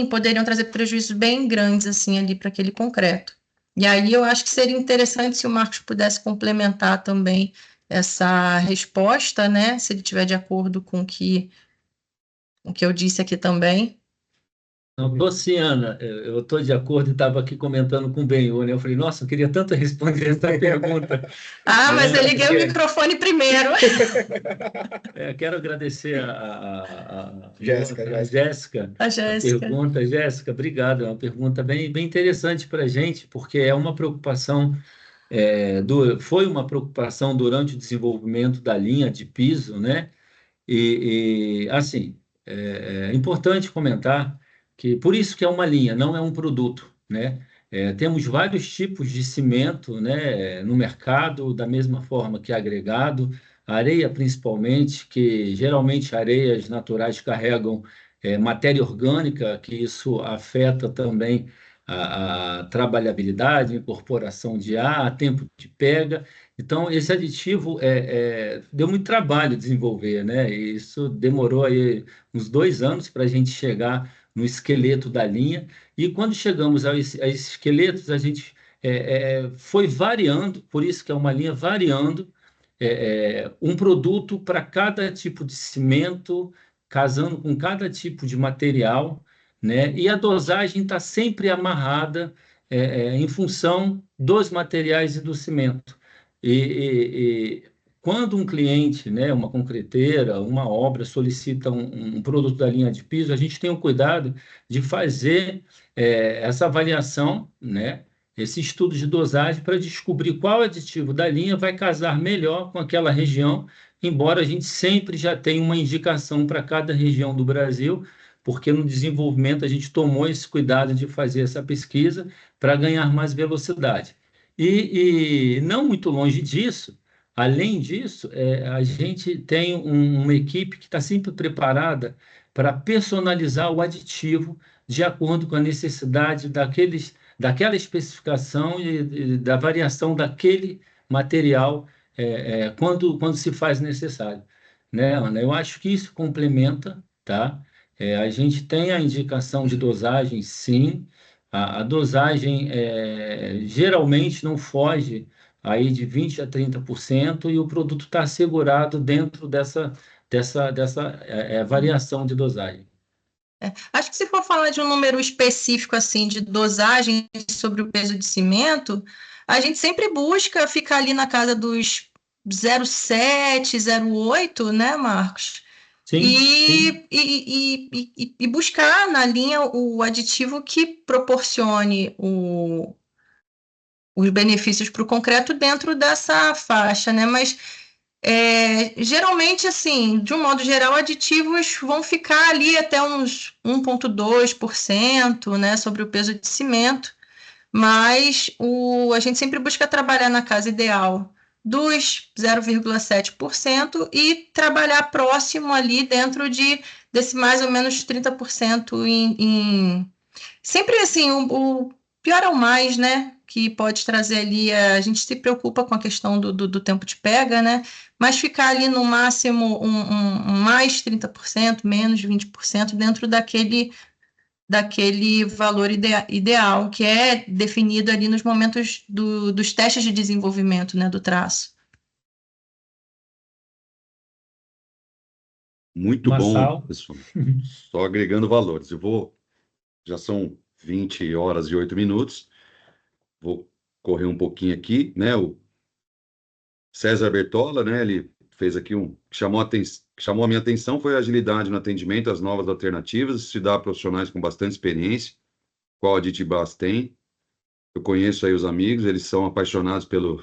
poderiam trazer prejuízos bem grandes, assim, ali para aquele concreto. E aí eu acho que seria interessante se o Marcos pudesse complementar também essa resposta, né, se ele estiver de acordo com o que eu disse aqui também. Não, Luciana, eu estou de acordo e estava aqui comentando com o Benhur, né? Eu falei, nossa, eu queria tanto responder essa pergunta. Mas eu liguei o microfone primeiro. Quero agradecer a Jéssica. A Jéssica. Pergunta, Jéssica, obrigado. É uma pergunta bem interessante para a gente, porque é uma preocupação, foi uma preocupação durante o desenvolvimento da linha de piso, né? E assim, é importante comentar que por isso que é uma linha, não é um produto, né? Temos vários tipos de cimento, né, no mercado, da mesma forma que agregado, areia principalmente, que geralmente areias naturais carregam matéria orgânica, que isso afeta também a trabalhabilidade, incorporação de ar, tempo de pega. Então, esse aditivo deu muito trabalho desenvolver, né? E isso demorou aí uns 2 anos para a gente chegar no esqueleto da linha. E quando chegamos a esses esqueletos, a gente foi variando, por isso que é uma linha variando, um produto para cada tipo de cimento, casando com cada tipo de material, né? E a dosagem está sempre amarrada em função dos materiais e do cimento. E quando um cliente, né, uma concreteira, uma obra solicita um produto da linha de piso, a gente tem o cuidado de fazer essa avaliação, né, esse estudo de dosagem para descobrir qual aditivo da linha vai casar melhor com aquela região, embora a gente sempre já tenha uma indicação para cada região do Brasil, porque no desenvolvimento a gente tomou esse cuidado de fazer essa pesquisa para ganhar mais velocidade. E não muito longe disso, além disso, a gente tem uma equipe que está sempre preparada para personalizar o aditivo de acordo com a necessidade daquela especificação e da variação daquele material quando se faz necessário. Né, Ana? Eu acho que isso complementa, tá? A gente tem a indicação de dosagem, sim. A dosagem geralmente não foge aí de 20% a 30%, e o produto está assegurado dentro dessa variação de dosagem. Acho que se for falar de um número específico assim de dosagem sobre o peso de cimento, a gente sempre busca ficar ali na casa dos 0,7, 0,8, né, Marcos? Sim, sim. E buscar na linha o aditivo que proporcione os benefícios para o concreto dentro dessa faixa, né? Mas Geralmente, assim, de um modo geral, aditivos vão ficar ali até uns 1,2%, né, sobre o peso de cimento, mas a gente sempre busca trabalhar na casa ideal dos 0,7% e trabalhar próximo ali dentro desse mais ou menos 30% Sempre assim, o pior é o mais, né? Que pode trazer ali, a gente se preocupa com a questão do tempo de pega, né? Mas ficar ali no máximo um mais 30%, menos 20% dentro daquele valor ideal, que é definido ali nos momentos dos testes de desenvolvimento, né, do traço. Muito bom, Marçal. pessoal. Só agregando valores. Já são 20 horas e 8 minutos. Vou correr um pouquinho aqui, né? O César Bertola, né? Ele fez aqui chamou a minha atenção foi a agilidade no atendimento às novas alternativas, estudar profissionais com bastante experiência, qual a Ditibas tem. Eu conheço aí os amigos, eles são apaixonados pelo,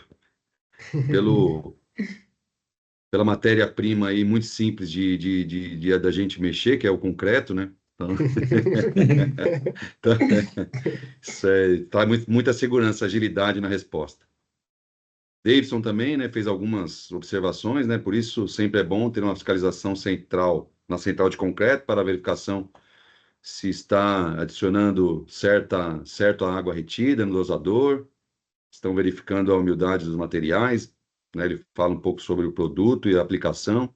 pela matéria-prima aí muito simples da gente mexer, que é o concreto, né? Então, então, isso traz muita segurança, agilidade na resposta. Davidson também, né, fez algumas observações, né? Por isso sempre é bom ter uma fiscalização central na central de concreto para verificação se está adicionando certa água retida no dosador, estão verificando a umidade dos materiais, né? Ele fala um pouco sobre o produto e a aplicação.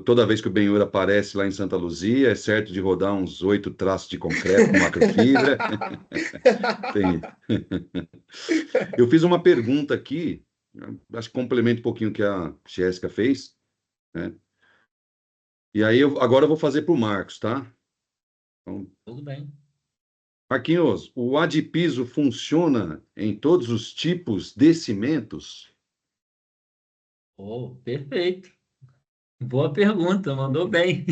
Toda vez que o Benhur aparece lá em Santa Luzia, é certo de rodar uns 8 traços de concreto com macrofibra. Tem. Eu fiz uma pergunta aqui, acho que complementa um pouquinho o que a Jéssica fez, né? E aí, agora eu vou fazer para o Marcos, tá? Então, Tudo bem. Marquinhos, o adpiso funciona em todos os tipos de cimentos? Oh, perfeito. Boa pergunta, mandou bem.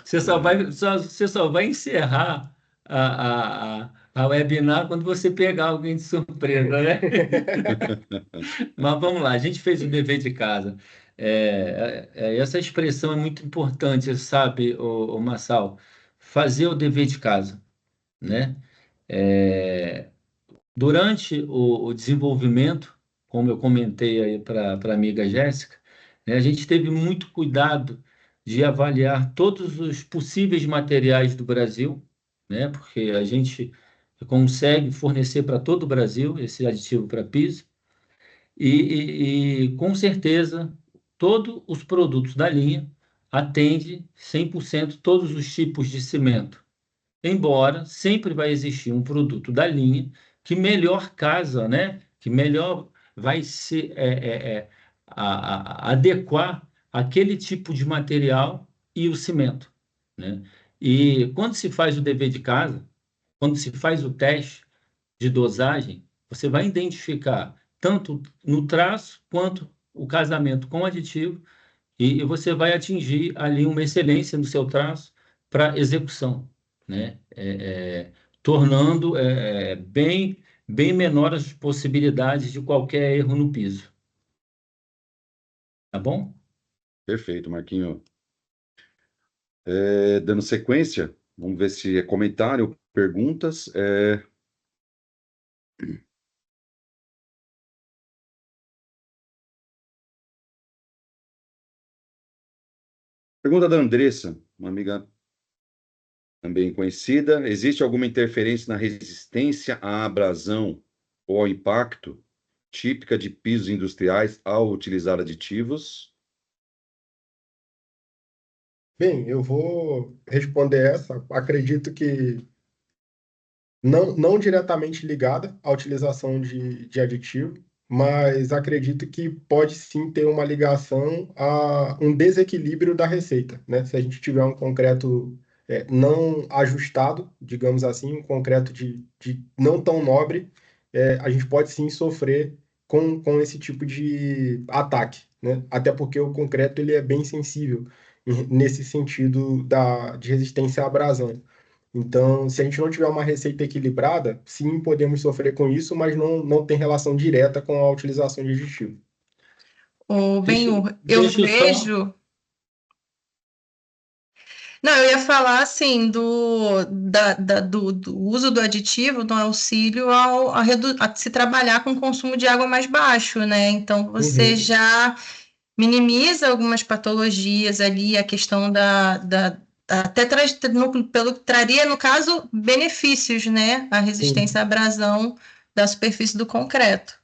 Você só vai encerrar a webinar quando você pegar alguém de surpresa, né? Mas vamos lá, a gente fez o dever de casa. Essa expressão é muito importante, sabe, o Marçal? Fazer o dever de casa, né? É, Durante o desenvolvimento, como eu comentei aí para a amiga Jéssica, né, a gente teve muito cuidado de avaliar todos os possíveis materiais do Brasil, né, porque a gente consegue fornecer para todo o Brasil esse aditivo para piso, com certeza todos os produtos da linha atendem 100% todos os tipos de cimento. Embora sempre vai existir um produto da linha que melhor casa, né? Que melhor vai se adequar àquele tipo de material e o cimento, né? E quando se faz o dever de casa, quando se faz o teste de dosagem, você vai identificar tanto no traço quanto o casamento com aditivo e você vai atingir ali uma excelência no seu traço para execução, né? Tornando bem menor as possibilidades de qualquer erro no piso. Tá bom? Perfeito, Marquinho. Dando sequência, vamos ver se é comentário ou perguntas. Pergunta da Andressa, uma amiga também conhecida. Existe alguma interferência na resistência à abrasão ou ao impacto típica de pisos industriais ao utilizar aditivos? Bem, eu vou responder essa. Acredito que não diretamente ligada à utilização de aditivo, mas acredito que pode sim ter uma ligação a um desequilíbrio da receita, né? Se a gente tiver um concreto não ajustado, digamos assim, um concreto de não tão nobre, a gente pode sim sofrer com esse tipo de ataque, né? Até porque o concreto ele é bem sensível nesse sentido de resistência à abrasão. Então, se a gente não tiver uma receita equilibrada, sim, podemos sofrer com isso, mas não tem relação direta com a utilização de aditivo. O Deixa, Benhur, eu deixa eu só. vejo. Não, eu ia falar assim do uso do aditivo no auxílio a se trabalhar com consumo de água mais baixo, né? Então você Uhum. já minimiza algumas patologias ali, a questão até traria, no caso, benefícios, né? A Sim, resistência à abrasão da superfície do concreto.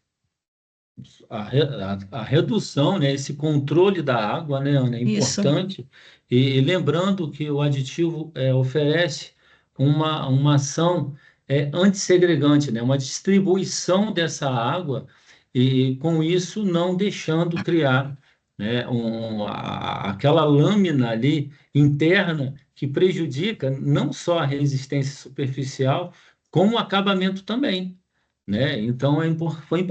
A redução, né, esse controle da água, né, Ana, é Isso, importante. E lembrando que o aditivo oferece uma ação antissegregante, né, uma distribuição dessa água e com isso não deixando criar, né, aquela lâmina ali interna que prejudica não só a resistência superficial, como o acabamento também, né? Então,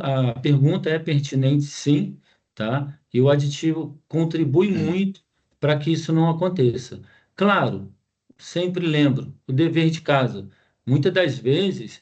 a pergunta é pertinente, sim, tá? E o aditivo contribui muito para que isso não aconteça. Claro, sempre lembro, o dever de casa. Muitas das vezes,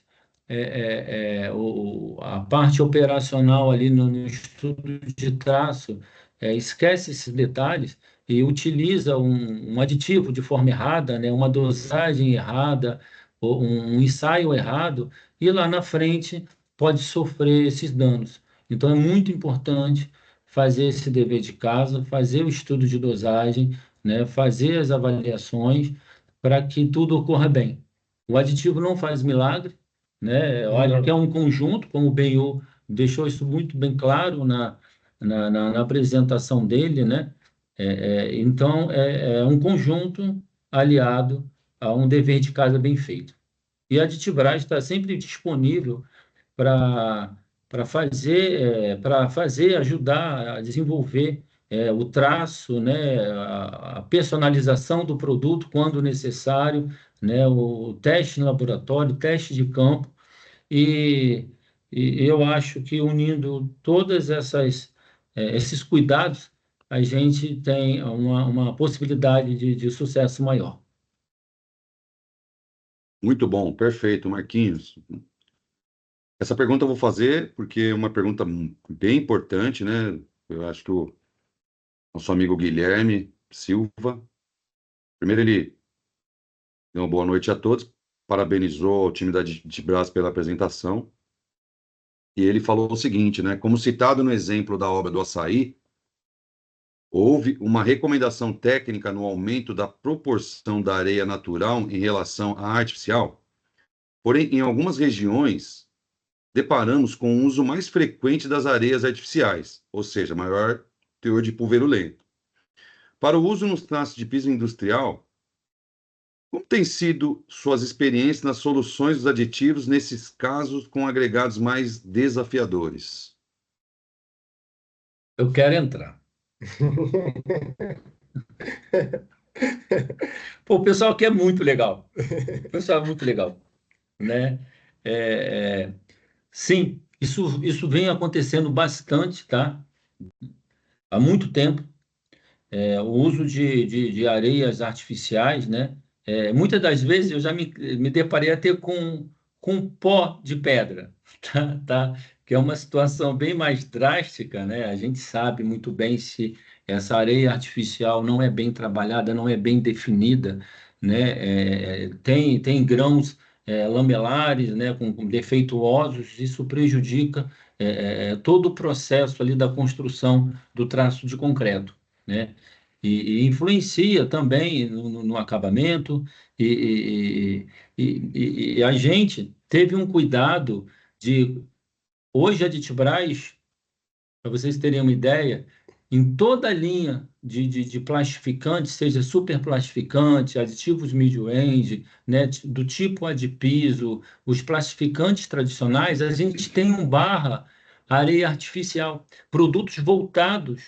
a parte operacional ali no estudo de traço esquece esses detalhes e utiliza um aditivo de forma errada, né? Uma dosagem errada, ou um ensaio errado, e lá na frente pode sofrer esses danos. Então, é muito importante fazer esse dever de casa, fazer o estudo de dosagem, né, fazer as avaliações para que tudo ocorra bem. O aditivo não faz milagre, né? Eu acho que é não. um conjunto, como o Benhur deixou isso muito bem claro na apresentação dele, né? Então, é um conjunto aliado a um dever de casa bem feito. E a Aditibras está sempre disponível para para fazer, ajudar a desenvolver o traço, né, a personalização do produto quando necessário, né, o teste no laboratório, teste de campo, e, e eu acho que unindo todas esses cuidados, a gente tem uma possibilidade de sucesso maior. Muito bom, perfeito, Marquinhos. Essa pergunta eu vou fazer porque é uma pergunta bem importante, né? Eu acho que o nosso amigo Guilherme Silva, primeiro ele deu uma boa noite a todos, parabenizou ao time da Brás pela apresentação, e ele falou o seguinte, né? Como citado no exemplo da obra do açaí, houve uma recomendação técnica no aumento da proporção da areia natural em relação à artificial. Porém, em algumas regiões, deparamos com o uso mais frequente das areias artificiais, ou seja, maior teor de pulverulento. Para o uso nos traços de piso industrial, como têm sido suas experiências nas soluções dos aditivos nesses casos com agregados mais desafiadores? Eu quero entrar. Pô, o pessoal aqui é muito legal. O pessoal é muito legal, né? É, é, sim, isso vem acontecendo bastante, tá? Há muito tempo. O uso de areias artificiais, né? Muitas das vezes eu já me deparei até com pó de pedra, tá? Que é uma situação bem mais drástica, né? A gente sabe muito bem se essa areia artificial não é bem trabalhada, não é bem definida, né? Tem grãos lamelares, né? Com defeituosos, isso prejudica todo o processo ali da construção do traço de concreto, né? E influencia também no acabamento, e a gente teve um cuidado de. Hoje, a Ditbras, para vocês terem uma ideia, em toda a linha de plastificantes, seja superplastificante, aditivos mid-range, né, do tipo adpiso, os plastificantes tradicionais, a gente tem um barra areia artificial, produtos voltados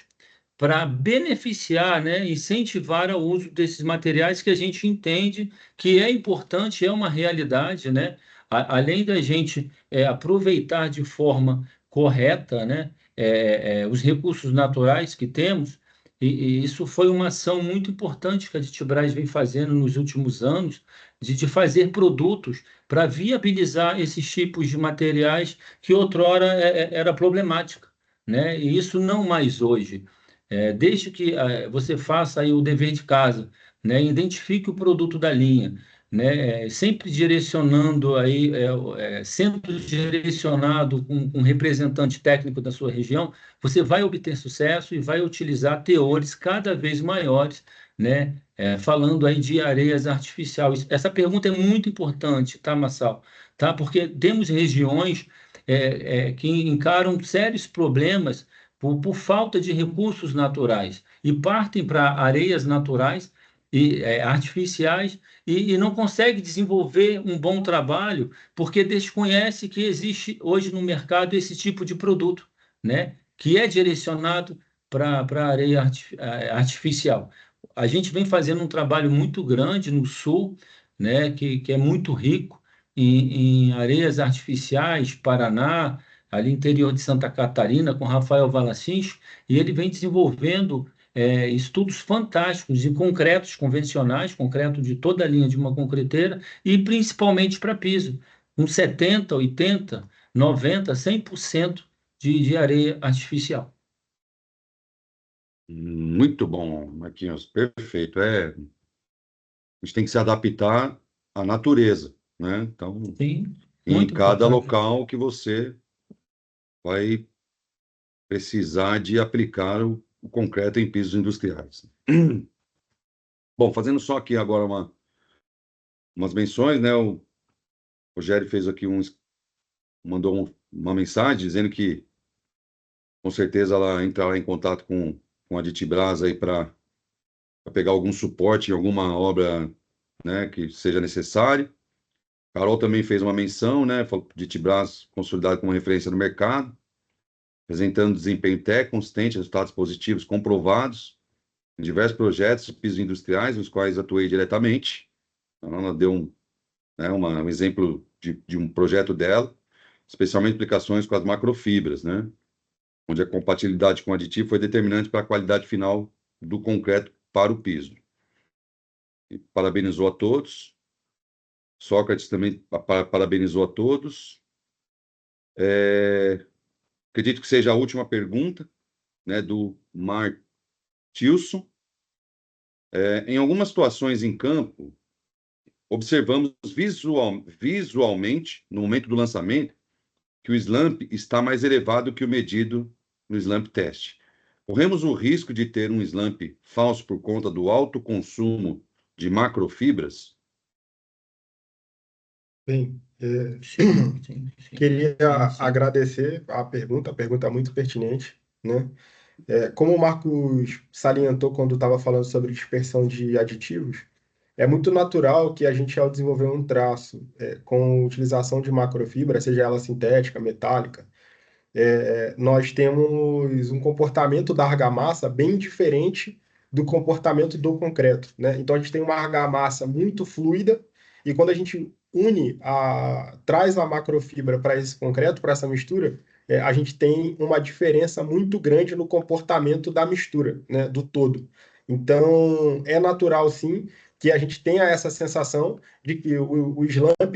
para beneficiar, né, incentivar o uso desses materiais que a gente entende que é importante, é uma realidade, né? Além da gente aproveitar de forma correta, né, os recursos naturais que temos, E isso foi uma ação muito importante que a Ditibras vem fazendo nos últimos anos, de fazer produtos para viabilizar esses tipos de materiais que outrora era problemática, né? E isso não mais hoje. Desde que você faça aí o dever de casa, né? Identifique o produto da linha, né? Sempre direcionando aí, sendo direcionado com um representante técnico da sua região, você vai obter sucesso e vai utilizar teores cada vez maiores, né? Falando aí de areias artificiais. Essa pergunta é muito importante, tá, Massal? Tá? Porque temos regiões que encaram sérios problemas por falta de recursos naturais e partem para areias naturais e artificiais e não consegue desenvolver um bom trabalho porque desconhece que existe hoje no mercado esse tipo de produto, né? Que é direcionado para a areia artificial. A gente vem fazendo um trabalho muito grande no sul, né, que é muito rico em areias artificiais, Paraná, ali interior de Santa Catarina, com Rafael Valacinski, e ele vem desenvolvendo estudos fantásticos de concretos convencionais, concreto de toda a linha de uma concreteira, e principalmente para piso, com 70, 80, 90, 100% de areia artificial. Muito bom, Marquinhos, perfeito. A gente tem que se adaptar à natureza, né? Então, Sim, em muito cada importante. local que você vai precisar de aplicar o concreto em pisos industriais. Bom, fazendo só aqui agora umas menções, né? O Rogério fez aqui mandou uma mensagem dizendo que com certeza ela entrará em contato com a Ditibras aí para pegar algum suporte em alguma obra, né, que seja necessário. Carol também fez uma menção, né? Falou de Ditibras consolidado como referência no mercado, apresentando desempenho técnico consistente, resultados positivos comprovados em diversos projetos de pisos industriais, nos quais atuei diretamente. Então, ela deu um exemplo de um projeto dela, especialmente aplicações com as macrofibras, né? Onde a compatibilidade com o aditivo foi determinante para a qualidade final do concreto para o piso. E parabenizou a todos. Sócrates também parabenizou a todos. Acredito que seja a última pergunta, né, do Martilson. Em algumas situações em campo, observamos visualmente, no momento do lançamento, que o slump está mais elevado que o medido no slump teste. Corremos o risco de ter um slump falso por conta do alto consumo de macrofibras? Bem, Sim. queria Sim. agradecer a pergunta é muito pertinente, né? Como o Marcos salientou quando estava falando sobre dispersão de aditivos, é muito natural que a gente, ao desenvolver um traço com utilização de macrofibra, seja ela sintética, metálica, nós temos um comportamento da argamassa bem diferente do comportamento do concreto, né? Então a gente tem uma argamassa muito fluida e quando a gente traz a macrofibra para esse concreto, para essa mistura, a gente tem uma diferença muito grande no comportamento da mistura, né? Do todo. Então é natural sim que a gente tenha essa sensação de que o slump,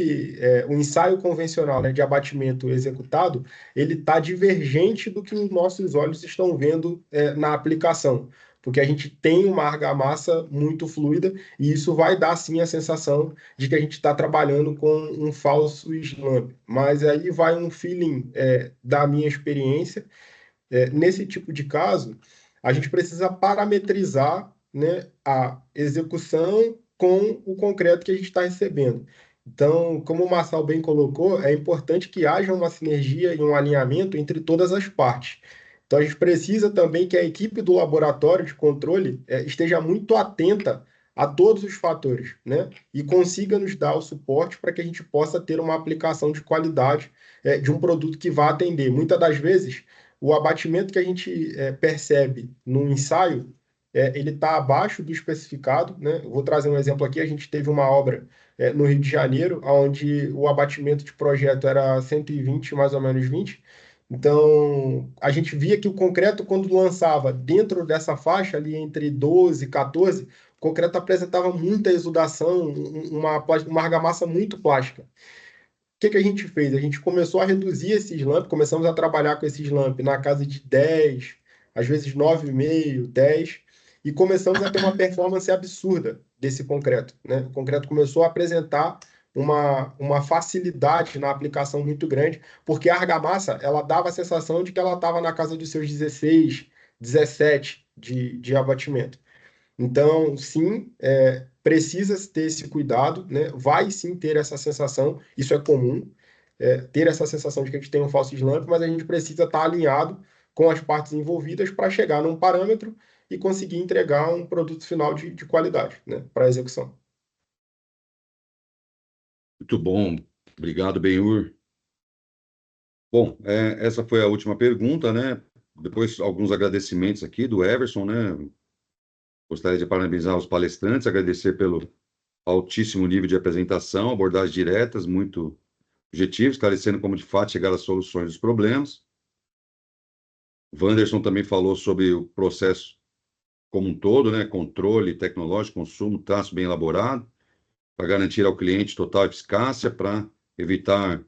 o ensaio convencional, né, de abatimento executado, ele está divergente do que os nossos olhos estão vendo na aplicação, porque a gente tem uma argamassa muito fluida e isso vai dar sim a sensação de que a gente está trabalhando com um falso slump. Mas aí vai um feeling da minha experiência. Nesse tipo de caso, a gente precisa parametrizar, né, a execução com o concreto que a gente está recebendo. Então, como o Marçal bem colocou, é importante que haja uma sinergia e um alinhamento entre todas as partes. Então, a gente precisa também que a equipe do laboratório de controle esteja muito atenta a todos os fatores, né? E consiga nos dar o suporte para que a gente possa ter uma aplicação de qualidade de um produto que vá atender. Muitas das vezes, o abatimento que a gente percebe no ensaio, ele está abaixo do especificado, né? Eu vou trazer um exemplo aqui. A gente teve uma obra no Rio de Janeiro, onde o abatimento de projeto era 120, mais ou menos 20, Então, a gente via que o concreto, quando lançava dentro dessa faixa, ali entre 12 e 14, o concreto apresentava muita exudação, uma argamassa muito plástica. O que a gente fez? A gente começou a reduzir esses lamps, começamos a trabalhar com esses lamps na casa de 10, às vezes 9,5, 10, e começamos a ter uma performance absurda desse concreto, né? O concreto começou a apresentar uma facilidade na aplicação muito grande, porque a argamassa, ela dava a sensação de que ela estava na casa dos seus 16, 17 de abatimento. Então, sim, precisa ter esse cuidado, né? Vai sim ter essa sensação, isso é comum, ter essa sensação de que a gente tem um falso slump, mas a gente precisa estar alinhado com as partes envolvidas para chegar num parâmetro e conseguir entregar um produto final de qualidade, né? Para a execução. Muito bom. Obrigado, Benhur. Bom, essa foi a última pergunta, né? Depois, alguns agradecimentos aqui do Everson, né? Gostaria de parabenizar os palestrantes, agradecer pelo altíssimo nível de apresentação, abordagens diretas, muito objetivos, esclarecendo como de fato chegar às soluções dos problemas. Wanderson também falou sobre o processo como um todo, né? Controle tecnológico, consumo, traço bem elaborado, para garantir ao cliente total eficácia, para evitar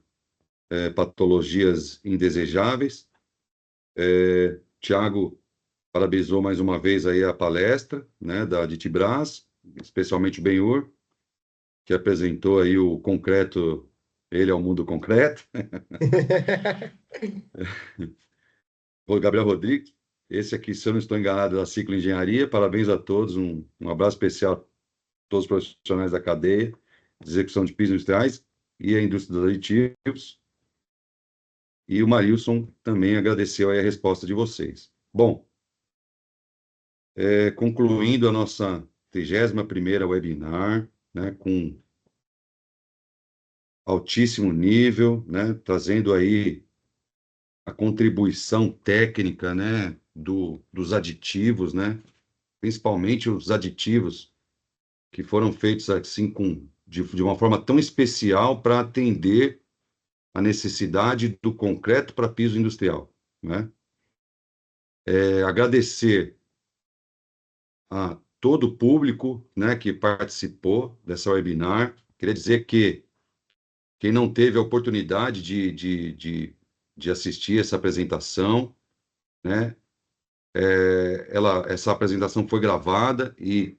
patologias indesejáveis. Tiago parabenizou mais uma vez aí a palestra, né, da Ditibras, especialmente o Benhur, que apresentou aí o concreto, ele é o mundo concreto. O Gabriel Rodrigues, esse aqui, se eu não estou enganado, da Ciclo Engenharia. Parabéns a todos, um abraço especial a todos os profissionais da cadeia de execução de pisos industriais e a indústria dos aditivos. E o Marilson também agradeceu aí a resposta de vocês. Bom, concluindo a nossa 31ª webinar, né, com altíssimo nível, né, trazendo aí a contribuição técnica, né, dos aditivos, né, principalmente os aditivos que foram feitos assim de uma forma tão especial para atender a necessidade do concreto para piso industrial, né? Agradecer a todo o público, né, que participou dessa webinar. Queria dizer que quem não teve a oportunidade de assistir essa apresentação, né, essa apresentação foi gravada e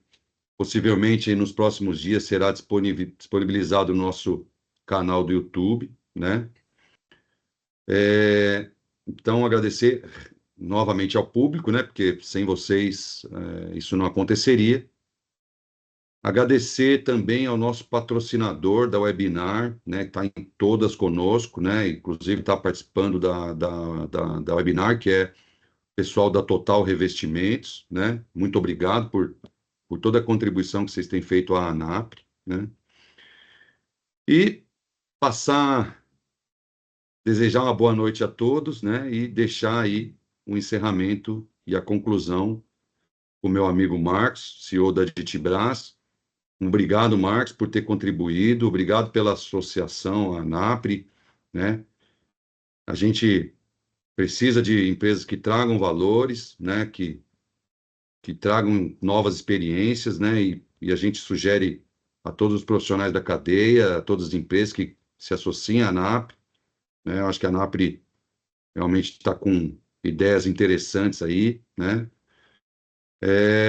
possivelmente nos próximos dias será disponibilizado no nosso canal do YouTube, né? Então, agradecer novamente ao público, né? Porque sem vocês isso não aconteceria. Agradecer também ao nosso patrocinador da webinar, né? Que está em todas conosco, né? Inclusive está participando da webinar, que é o pessoal da Total Revestimentos, né? Muito obrigado por toda a contribuição que vocês têm feito à ANAP, né? E desejar uma boa noite a todos, né? E deixar aí o encerramento e a conclusão com o meu amigo Marcos, CEO da Ditibras. Obrigado, Marcos, por ter contribuído, obrigado pela associação, a ANAPRE, né? A gente precisa de empresas que tragam valores, né? Que tragam novas experiências, né? E a gente sugere a todos os profissionais da cadeia, a todas as empresas que se associem à ANAP, né? Eu acho que a ANAP realmente está com ideias interessantes aí, né?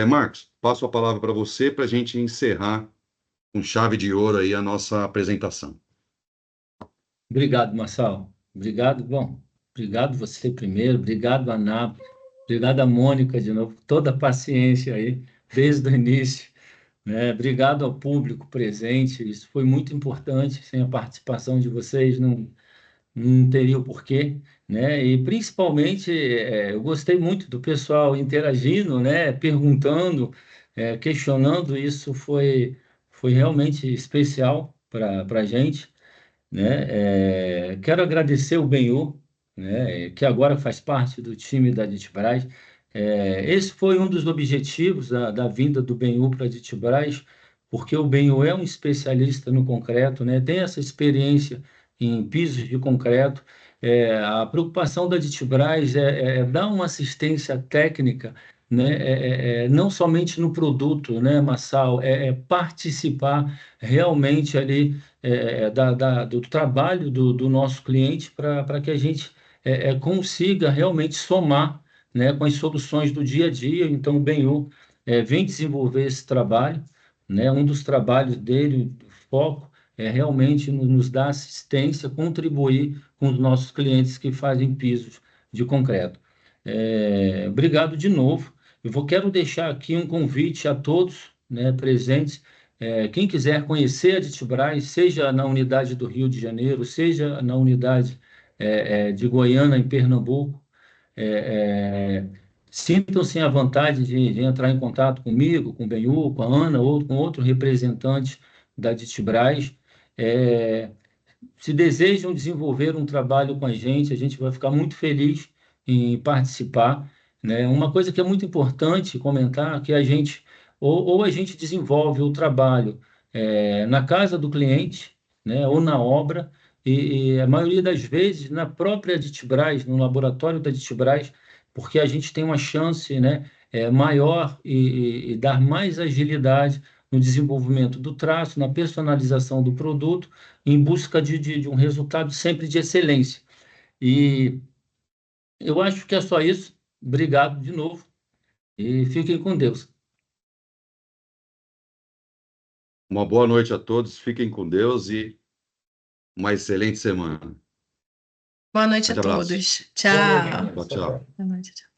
Marcos, passo a palavra para você para a gente encerrar com chave de ouro aí a nossa apresentação. Obrigado, Marçal. Obrigado, bom, obrigado você primeiro, obrigado, ANAP, obrigado a Mônica de novo, toda a paciência aí, desde o início, né? Obrigado ao público presente, isso foi muito importante, sem a participação de vocês não teria o porquê, né? E principalmente eu gostei muito do pessoal interagindo, né? Perguntando, questionando, isso foi realmente especial para a gente, né? Quero agradecer o Benhur, né? Que agora faz parte do time da Ditibras. Esse foi um dos objetivos da vinda do Benhur para a Ditibras, porque o Benhur é um especialista no concreto, né? Tem essa experiência em pisos de concreto, A preocupação da Ditibras é dar uma assistência técnica, né, não somente no produto, né, Massal, participar realmente ali do trabalho do nosso cliente para que a gente consiga realmente somar, né, com as soluções do dia a dia. Então, o Benhu vem desenvolver esse trabalho, né, um dos trabalhos dele, o foco, é realmente nos dar assistência, contribuir com os nossos clientes que fazem pisos de concreto. Obrigado de novo. Quero deixar aqui um convite a todos, né, presentes. Quem quiser conhecer a Ditibras, seja na unidade do Rio de Janeiro, seja na unidade de Goiânia, em Pernambuco, sintam-se à vontade de entrar em contato comigo, com o Benhu, com a Ana ou com outro representante da Ditibras. Se desejam desenvolver um trabalho com a gente vai ficar muito feliz em participar, né? Uma coisa que é muito importante comentar é que a gente, ou a gente desenvolve o trabalho na casa do cliente, né? Ou na obra, e a maioria das vezes na própria Ditibras, no laboratório da Ditibras, porque a gente tem uma chance, né, maior e dar mais agilidade no desenvolvimento do traço, na personalização do produto, em busca de um resultado sempre de excelência. E eu acho que é só isso. Obrigado de novo e fiquem com Deus. Uma boa noite a todos, fiquem com Deus e uma excelente semana. Boa noite a Grande abraço. todos. Boa noite. Tchau. Tchau, tchau. Boa noite. Tchau.